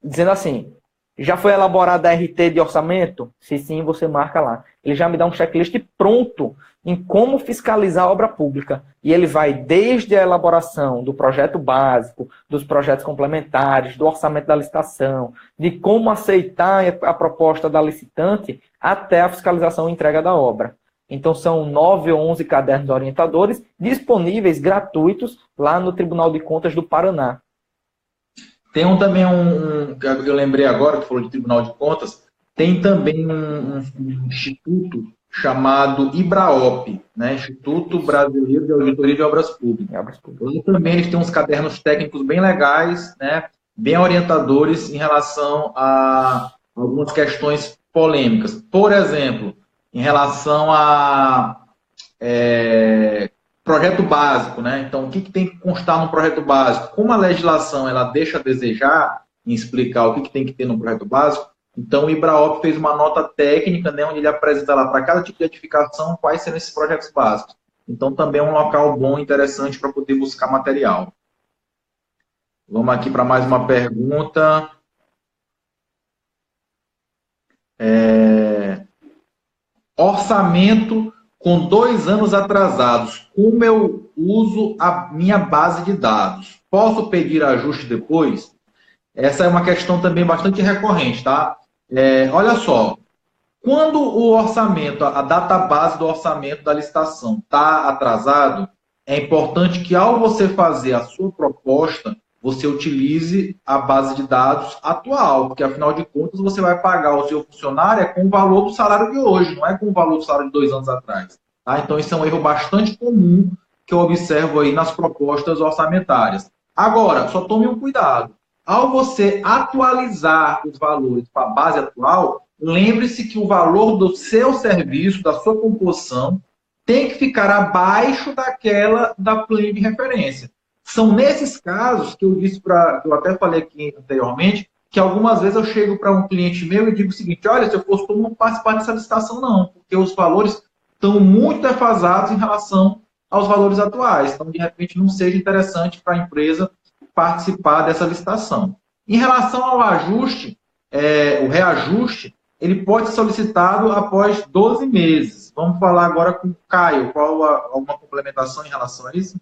dizendo assim, já foi elaborada a RT de orçamento? Se sim, você marca lá. Ele já me dá um checklist pronto em como fiscalizar a obra pública. E ele vai desde a elaboração do projeto básico, dos projetos complementares, do orçamento da licitação, de como aceitar a proposta da licitante, até a fiscalização e entrega da obra. Então, são 9 ou 11 cadernos orientadores disponíveis, gratuitos, lá no Tribunal de Contas do Paraná. Tem também eu lembrei agora, que falou de Tribunal de Contas, tem também um instituto chamado IBRAOP, né? Instituto Brasileiro de Auditoria de Obras Públicas. Lá também eles têm uns cadernos técnicos bem legais, né? Bem orientadores em relação a algumas questões polêmicas. Por exemplo, em relação a projeto básico, né? Então, o que tem que constar no projeto básico? Como a legislação ela deixa a desejar em explicar o que tem que ter no projeto básico, então o IBRAOP fez uma nota técnica, né, onde ele apresenta lá para cada tipo de edificação quais serão esses projetos básicos. Então, também é um local bom e interessante para poder buscar material. Vamos aqui para mais uma pergunta. Orçamento com 2 anos atrasados. Como eu uso a minha base de dados? Posso pedir ajuste depois? Essa é uma questão também bastante recorrente, tá? Olha só, quando o orçamento, a data base do orçamento da licitação está atrasado, é importante que ao você fazer a sua proposta, você utilize a base de dados atual, porque afinal de contas você vai pagar o seu funcionário com o valor do salário de hoje, não é com o valor do salário de 2 anos atrás. Tá? Então, isso é um erro bastante comum que eu observo aí nas propostas orçamentárias. Agora, só tome um cuidado. Ao você atualizar os valores para a base atual, lembre-se que o valor do seu serviço, da sua composição, tem que ficar abaixo daquela da planilha de referência. São nesses casos que eu disse que eu até falei aqui anteriormente, que algumas vezes eu chego para um cliente meu e digo o seguinte: olha, seu postor não participar dessa licitação não, porque os valores estão muito defasados em relação aos valores atuais. Então, de repente, não seja interessante para a empresa participar dessa licitação. Em relação ao ajuste, o reajuste, ele pode ser solicitado após 12 meses. Vamos falar agora com o Caio. Alguma complementação em relação a isso?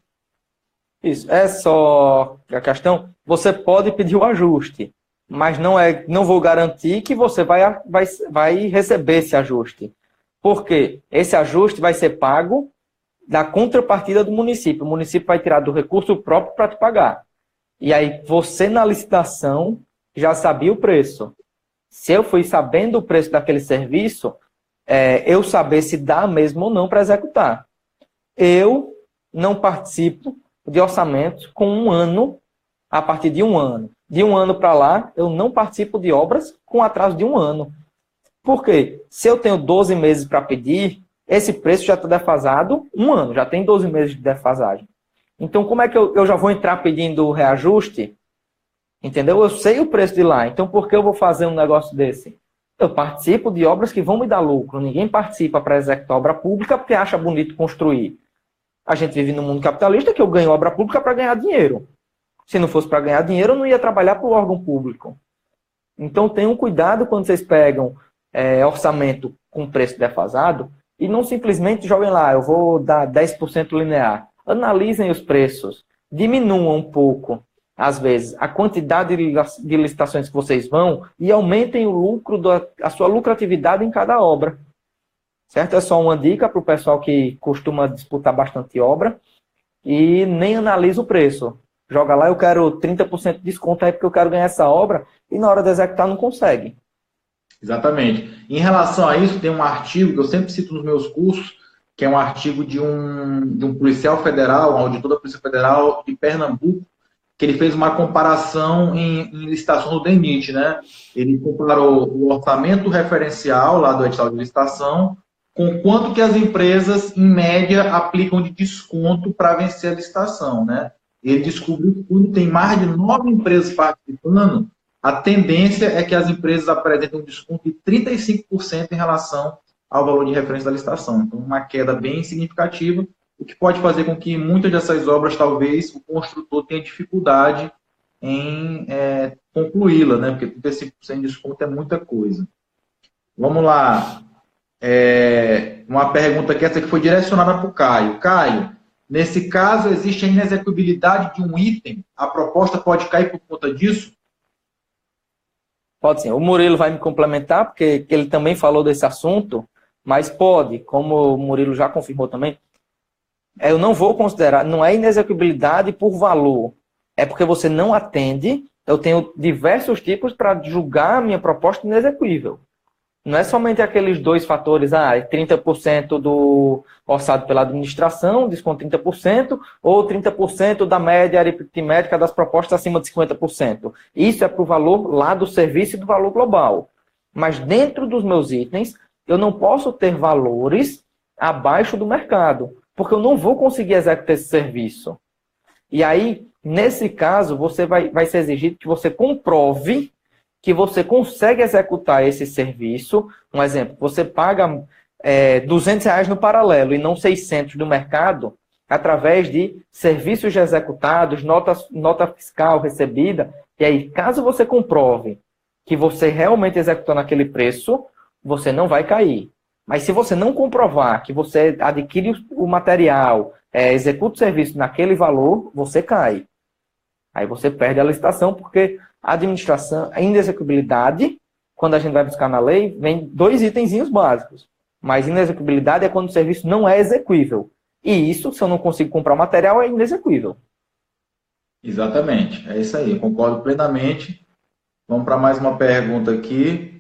Isso, é só a questão, você pode pedir o ajuste, mas não vou garantir que você vai receber esse ajuste. Porque esse ajuste vai ser pago da contrapartida do município. O município vai tirar do recurso próprio para te pagar. E aí você na licitação já sabia o preço. Se eu fui sabendo o preço daquele serviço, eu saber se dá mesmo ou não para executar. Eu não participo de orçamentos com um ano, a partir de um ano. De um ano para lá, eu não participo de obras com atraso de um ano. Por quê? Se eu tenho 12 meses para pedir, esse preço já está defasado um ano, já tem 12 meses de defasagem. Então, como é que eu já vou entrar pedindo reajuste? Entendeu? Eu sei o preço de lá, então por que eu vou fazer um negócio desse? Eu participo de obras que vão me dar lucro. Ninguém participa para executar obra pública porque acha bonito construir. A gente vive num mundo capitalista que eu ganho obra pública para ganhar dinheiro. Se não fosse para ganhar dinheiro, eu não ia trabalhar para o órgão público. Então, tenham cuidado quando vocês pegam orçamento com preço defasado e não simplesmente joguem lá, eu vou dar 10% linear. Analisem os preços, diminuam um pouco, às vezes, a quantidade de licitações que vocês vão e aumentem o lucro, a sua lucratividade em cada obra. Certo? É só uma dica para o pessoal que costuma disputar bastante obra e nem analisa o preço. Joga lá, eu quero 30% de desconto aí porque eu quero ganhar essa obra e na hora de executar não consegue. Exatamente. Em relação a isso, tem um artigo que eu sempre cito nos meus cursos, que é um artigo de um policial federal, um auditor da Polícia Federal de Pernambuco, que ele fez uma comparação em licitação do DENIT, né? Ele comparou o orçamento referencial lá do edital de licitação com quanto que as empresas, em média, aplicam de desconto para vencer a licitação, né? Ele descobriu que quando tem mais de 9 empresas participando, a tendência é que as empresas apresentem um desconto de 35% em relação ao valor de referência da licitação. Então, uma queda bem significativa, o que pode fazer com que muitas dessas obras, talvez, o construtor tenha dificuldade em concluí-la, né? Porque 35% de desconto é muita coisa. Vamos lá. Uma pergunta que essa que foi direcionada para o Caio. Caio, nesse caso, existe a inexecuibilidade de um item? A proposta pode cair por conta disso? Pode sim. O Murilo vai me complementar, porque ele também falou desse assunto, mas pode, como o Murilo já confirmou também, eu não vou considerar, não é inexecuibilidade por valor, é porque você não atende. Eu tenho diversos tipos para julgar a minha proposta inexequível. Não é somente aqueles dois fatores, 30% do orçado pela administração, desconto 30%, ou 30% da média aritmética das propostas acima de 50%. Isso é para o valor lá do serviço e do valor global. Mas dentro dos meus itens, eu não posso ter valores abaixo do mercado, porque eu não vou conseguir executar esse serviço. E aí, nesse caso, vai ser exigido que você comprove que você consegue executar esse serviço. Um exemplo, você paga R$200 no paralelo e não 600 do mercado, através de serviços já executados, nota fiscal recebida. E aí, caso você comprove que você realmente executou naquele preço, você não vai cair. Mas se você não comprovar que você adquire o material, executa o serviço naquele valor, você cai. Aí você perde a licitação, porque a administração, a inexecuibilidade, quando a gente vai buscar na lei, vem 2 itenzinhos básicos. Mas inexecuibilidade é quando o serviço não é exequível. E isso, se eu não consigo comprar o material, é inexequível. Exatamente, é isso aí, eu concordo plenamente. Vamos para mais uma pergunta aqui.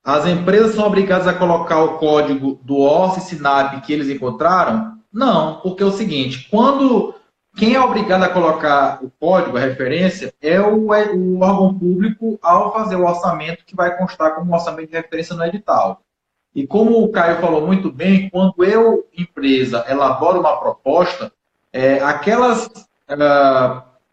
As empresas são obrigadas a colocar o código do ORCE e SINAP que eles encontraram? Não, porque é o seguinte, quando quem é obrigado a colocar o código, a referência, é o órgão público ao fazer o orçamento que vai constar como orçamento de referência no edital. E como o Caio falou muito bem, quando eu, empresa, elaboro uma proposta, aquelas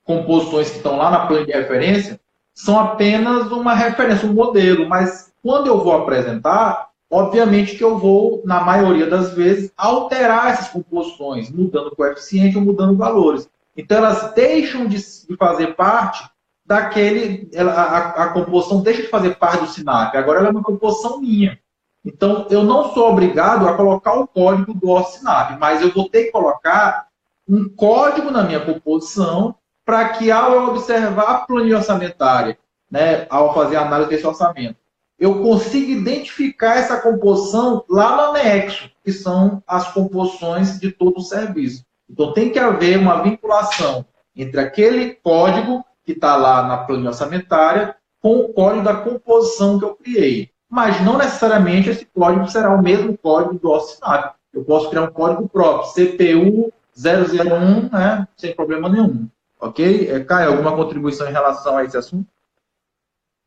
composições que estão lá na planilha de referência são apenas uma referência, um modelo, mas quando eu vou apresentar, obviamente que eu vou, na maioria das vezes, alterar essas composições, mudando o coeficiente ou mudando valores. Então, elas deixam de fazer parte daquele... A composição deixa de fazer parte do SINAP, agora ela é uma composição minha. Então, eu não sou obrigado a colocar o código do OSINAP, mas eu vou ter que colocar um código na minha composição para que, ao eu observar a planilha orçamentária, né, ao fazer a análise desse orçamento, eu consiga identificar essa composição lá no anexo, que são as composições de todo o serviço. Então, tem que haver uma vinculação entre aquele código que está lá na planilha orçamentária com o código da composição que eu criei. Mas não necessariamente esse código será o mesmo código do OSINAP. Eu posso criar um código próprio, CPU 001, né, sem problema nenhum. Ok? Caio, alguma contribuição em relação a esse assunto?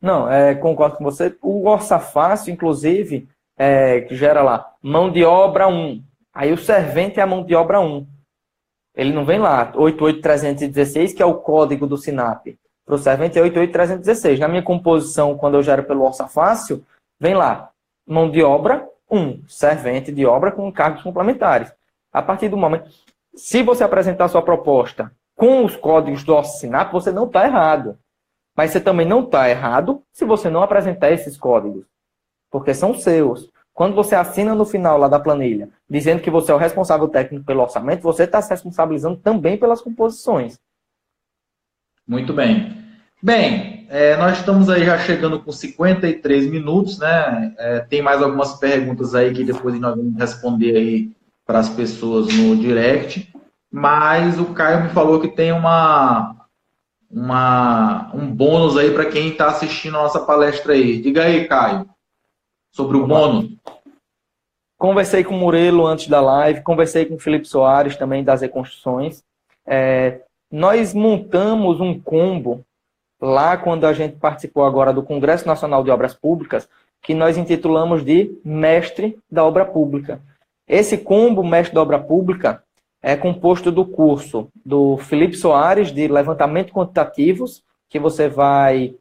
Não, concordo com você. O Orçafácil, inclusive, que gera lá mão de obra 1. Aí o servente é a mão de obra 1. Ele não vem lá, 88316, que é o código do SINAP. Para o servente é 88316. Na minha composição, quando eu gero pelo Orçafácil, vem lá, mão de obra 1, servente de obra com encargos complementares. A partir do momento, se você apresentar a sua proposta com os códigos do SINAP, você não está errado. Mas você também não está errado se você não apresentar esses códigos, porque são seus. Quando você assina no final lá da planilha, dizendo que você é o responsável técnico pelo orçamento, você está se responsabilizando também pelas composições. Muito bem. Bem, nós estamos aí já chegando com 53 minutos, né? Tem mais algumas perguntas aí que depois nós vamos responder aí para as pessoas no direct, mas o Caio me falou que tem um bônus aí para quem está assistindo a nossa palestra aí. Diga aí, Caio, sobre o bônus. Conversei com o Murilo antes da live, conversei com o Felipe Soares também das reconstruções. Nós montamos um combo lá quando a gente participou agora do Congresso Nacional de Obras Públicas, que nós intitulamos de Mestre da Obra Pública. Esse combo Mestre da Obra Pública é composto do curso do Felipe Soares, de levantamento quantitativos, que você vai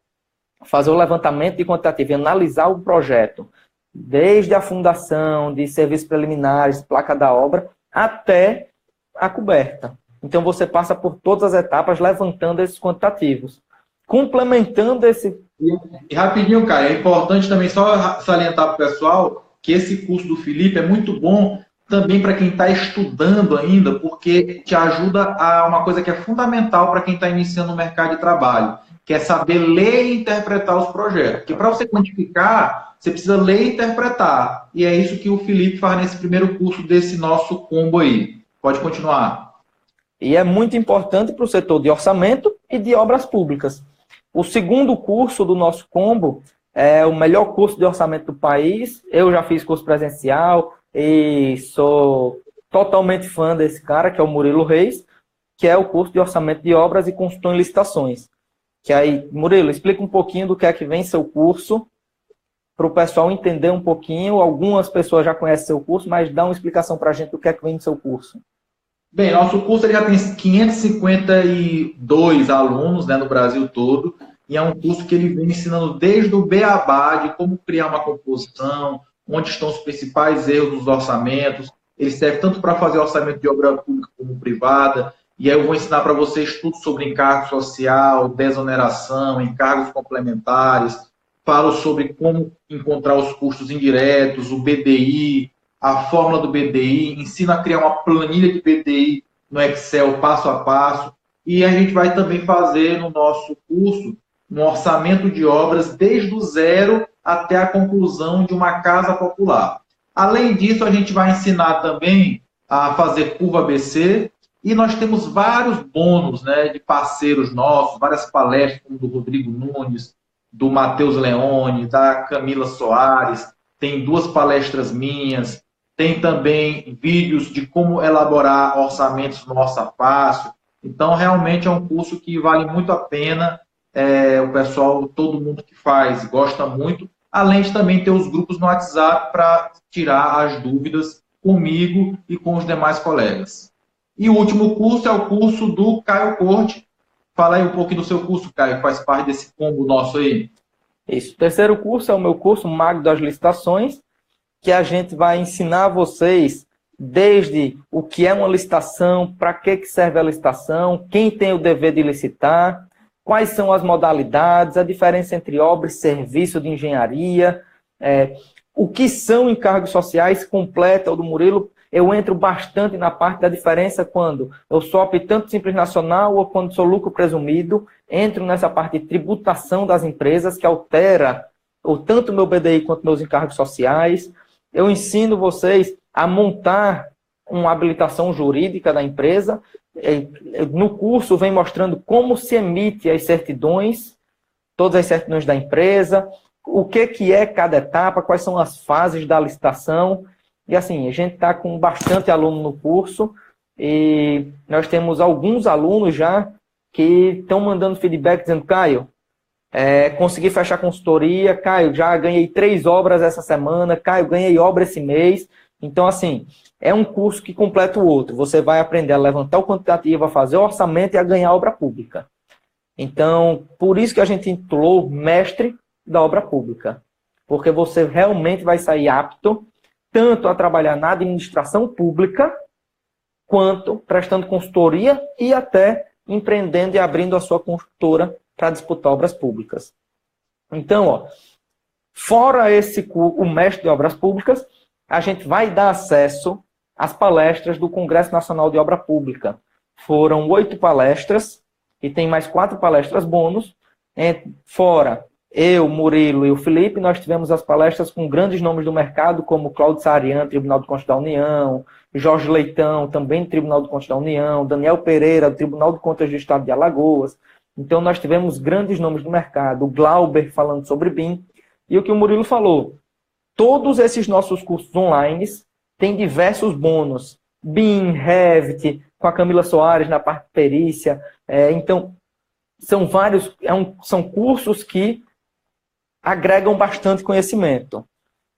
fazer o levantamento de quantitativo e analisar o projeto, desde a fundação, de serviços preliminares, placa da obra, até a coberta. Então, você passa por todas as etapas levantando esses quantitativos. Complementando esse... E rapidinho, Caio, é importante também só salientar para o pessoal que esse curso do Felipe é muito bom também para quem está estudando ainda, porque te ajuda a uma coisa que é fundamental para quem está iniciando no mercado de trabalho, que é saber ler e interpretar os projetos. Porque para você quantificar, você precisa ler e interpretar. E é isso que o Felipe faz nesse primeiro curso desse nosso combo aí. Pode continuar. E é muito importante para o setor de orçamento e de obras públicas. O segundo curso do nosso combo é o melhor curso de orçamento do país. Eu já fiz curso presencial e sou totalmente fã desse cara, que é o Murilo Reis, que é o curso de orçamento de obras e construção e licitações. Que aí, Murilo, explica um pouquinho do que é que vem seu curso, para o pessoal entender um pouquinho. Algumas pessoas já conhecem seu curso, mas dá uma explicação para a gente do que é que vem no seu curso. Bem, nosso curso ele já tem 552 alunos, né, no Brasil todo, e é um curso que ele vem ensinando desde o beabá, de como criar uma composição, onde estão os principais erros nos orçamentos. Ele serve tanto para fazer orçamento de obra pública como privada, e aí eu vou ensinar para vocês tudo sobre encargo social, desoneração, encargos complementares, falo sobre como encontrar os custos indiretos, o BDI, a fórmula do BDI, ensino a criar uma planilha de BDI no Excel passo a passo, e a gente vai também fazer no nosso curso um orçamento de obras desde o zero até a conclusão de uma casa popular. Além disso, a gente vai ensinar também a fazer curva ABC, e nós temos vários bônus, né, de parceiros nossos, várias palestras, como do Rodrigo Nunes, do Matheus Leone, da Camila Soares, tem 2 palestras minhas, tem também vídeos de como elaborar orçamentos no Orça Fácil. Então, realmente é um curso que vale muito a pena. O pessoal, todo mundo que faz, gosta muito, além de também ter os grupos no WhatsApp para tirar as dúvidas comigo e com os demais colegas. E o último curso é o curso do Caio Corte. Fala aí um pouquinho do seu curso, Caio, que faz parte desse combo nosso aí. Isso. O terceiro curso é o meu curso Mago das Licitações, que a gente vai ensinar vocês desde o que é uma licitação, para que serve a licitação, quem tem o dever de licitar, quais são as modalidades, a diferença entre obra e serviço de engenharia, o que são encargos sociais, completa o do Murilo. Eu entro bastante na parte da diferença quando eu sou optante simples nacional ou quando sou lucro presumido. Entro nessa parte de tributação das empresas, que altera tanto o meu BDI quanto meus encargos sociais. Eu ensino vocês a montar uma habilitação jurídica da empresa. No curso vem mostrando como se emite as certidões, todas as certidões da empresa, o que é cada etapa, quais são as fases da licitação. E assim, a gente está com bastante aluno no curso e nós temos alguns alunos já que estão mandando feedback dizendo: Caio, consegui fechar consultoria, Caio, já ganhei 3 obras essa semana, Caio, ganhei obra esse mês. Então, assim, é um curso que completa o outro. Você vai aprender a levantar o quantitativo, a fazer o orçamento e a ganhar obra pública. Então, por isso que a gente intitulou Mestre da Obra Pública. Porque você realmente vai sair apto tanto a trabalhar na administração pública, quanto prestando consultoria e até empreendendo e abrindo a sua construtora para disputar obras públicas. Então, fora o mestre de obras públicas, a gente vai dar acesso às palestras do Congresso Nacional de Obra Pública. Foram 8 palestras e tem mais 4 palestras bônus. Fora eu, Murilo e o Felipe, nós tivemos as palestras com grandes nomes do mercado, como Cláudio Sarian, Tribunal de Contas da União, Jorge Leitão, também Tribunal de Contas da União, Daniel Pereira, do Tribunal de Contas do Estado de Alagoas. Então, nós tivemos grandes nomes do mercado, o Glauber falando sobre BIM. E o que o Murilo falou, todos esses nossos cursos online têm diversos bônus. BIM, Revit, com a Camila Soares na parte de perícia. Então, são vários, são cursos que agregam bastante conhecimento.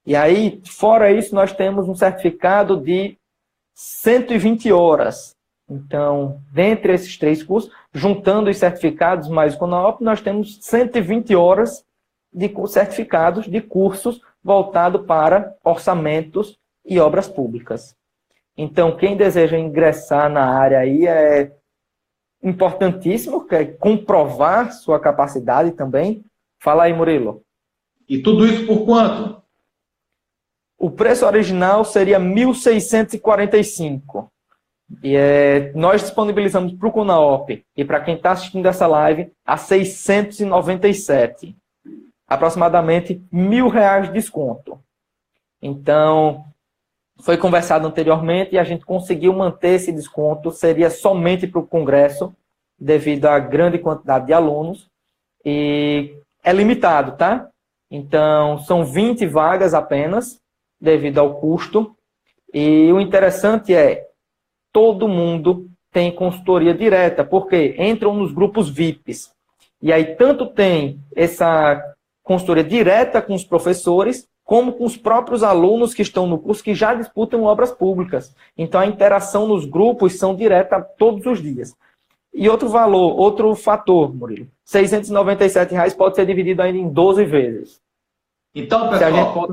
E aí, fora isso, nós temos um certificado de 120 horas. Então, dentre esses 3 cursos, juntando os certificados mais o CONAOP, nós temos 120 horas de certificados de cursos voltados para orçamentos e obras públicas. Então, quem deseja ingressar na área aí é importantíssimo, que é comprovar sua capacidade também. Fala aí, Murilo. E tudo isso por quanto? O preço original seria R$ 1.645. E nós disponibilizamos para o CONAOP e para quem está assistindo essa live a R$ 697. Aproximadamente R$ 1.000 de desconto. Então, foi conversado anteriormente e a gente conseguiu manter esse desconto. Seria somente para o Congresso, devido à grande quantidade de alunos. E é limitado, tá? Então, são 20 vagas apenas, devido ao custo. E o interessante é, todo mundo tem consultoria direta, porque entram nos grupos VIPs. E aí, tanto tem essa consultoria direta com os professores, como com os próprios alunos que estão no curso, que já disputam obras públicas. Então, a interação nos grupos são direta todos os dias. E outro fator, Murilo, R$ 697 pode ser dividido ainda em 12 vezes. Então, pessoal,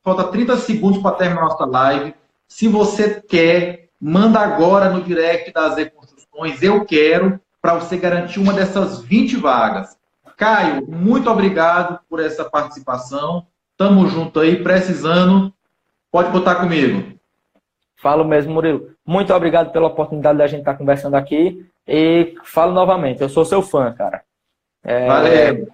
falta 30 segundos para terminar a nossa live. Se você quer, manda agora no direct das Reconstruções, eu quero, para você garantir uma dessas 20 vagas. Caio, muito obrigado por essa participação. Tamo junto aí, precisando, pode contar comigo. Falo mesmo, Murilo. Muito obrigado pela oportunidade da gente estar conversando aqui. E falo novamente, eu sou seu fã, cara. Valeu.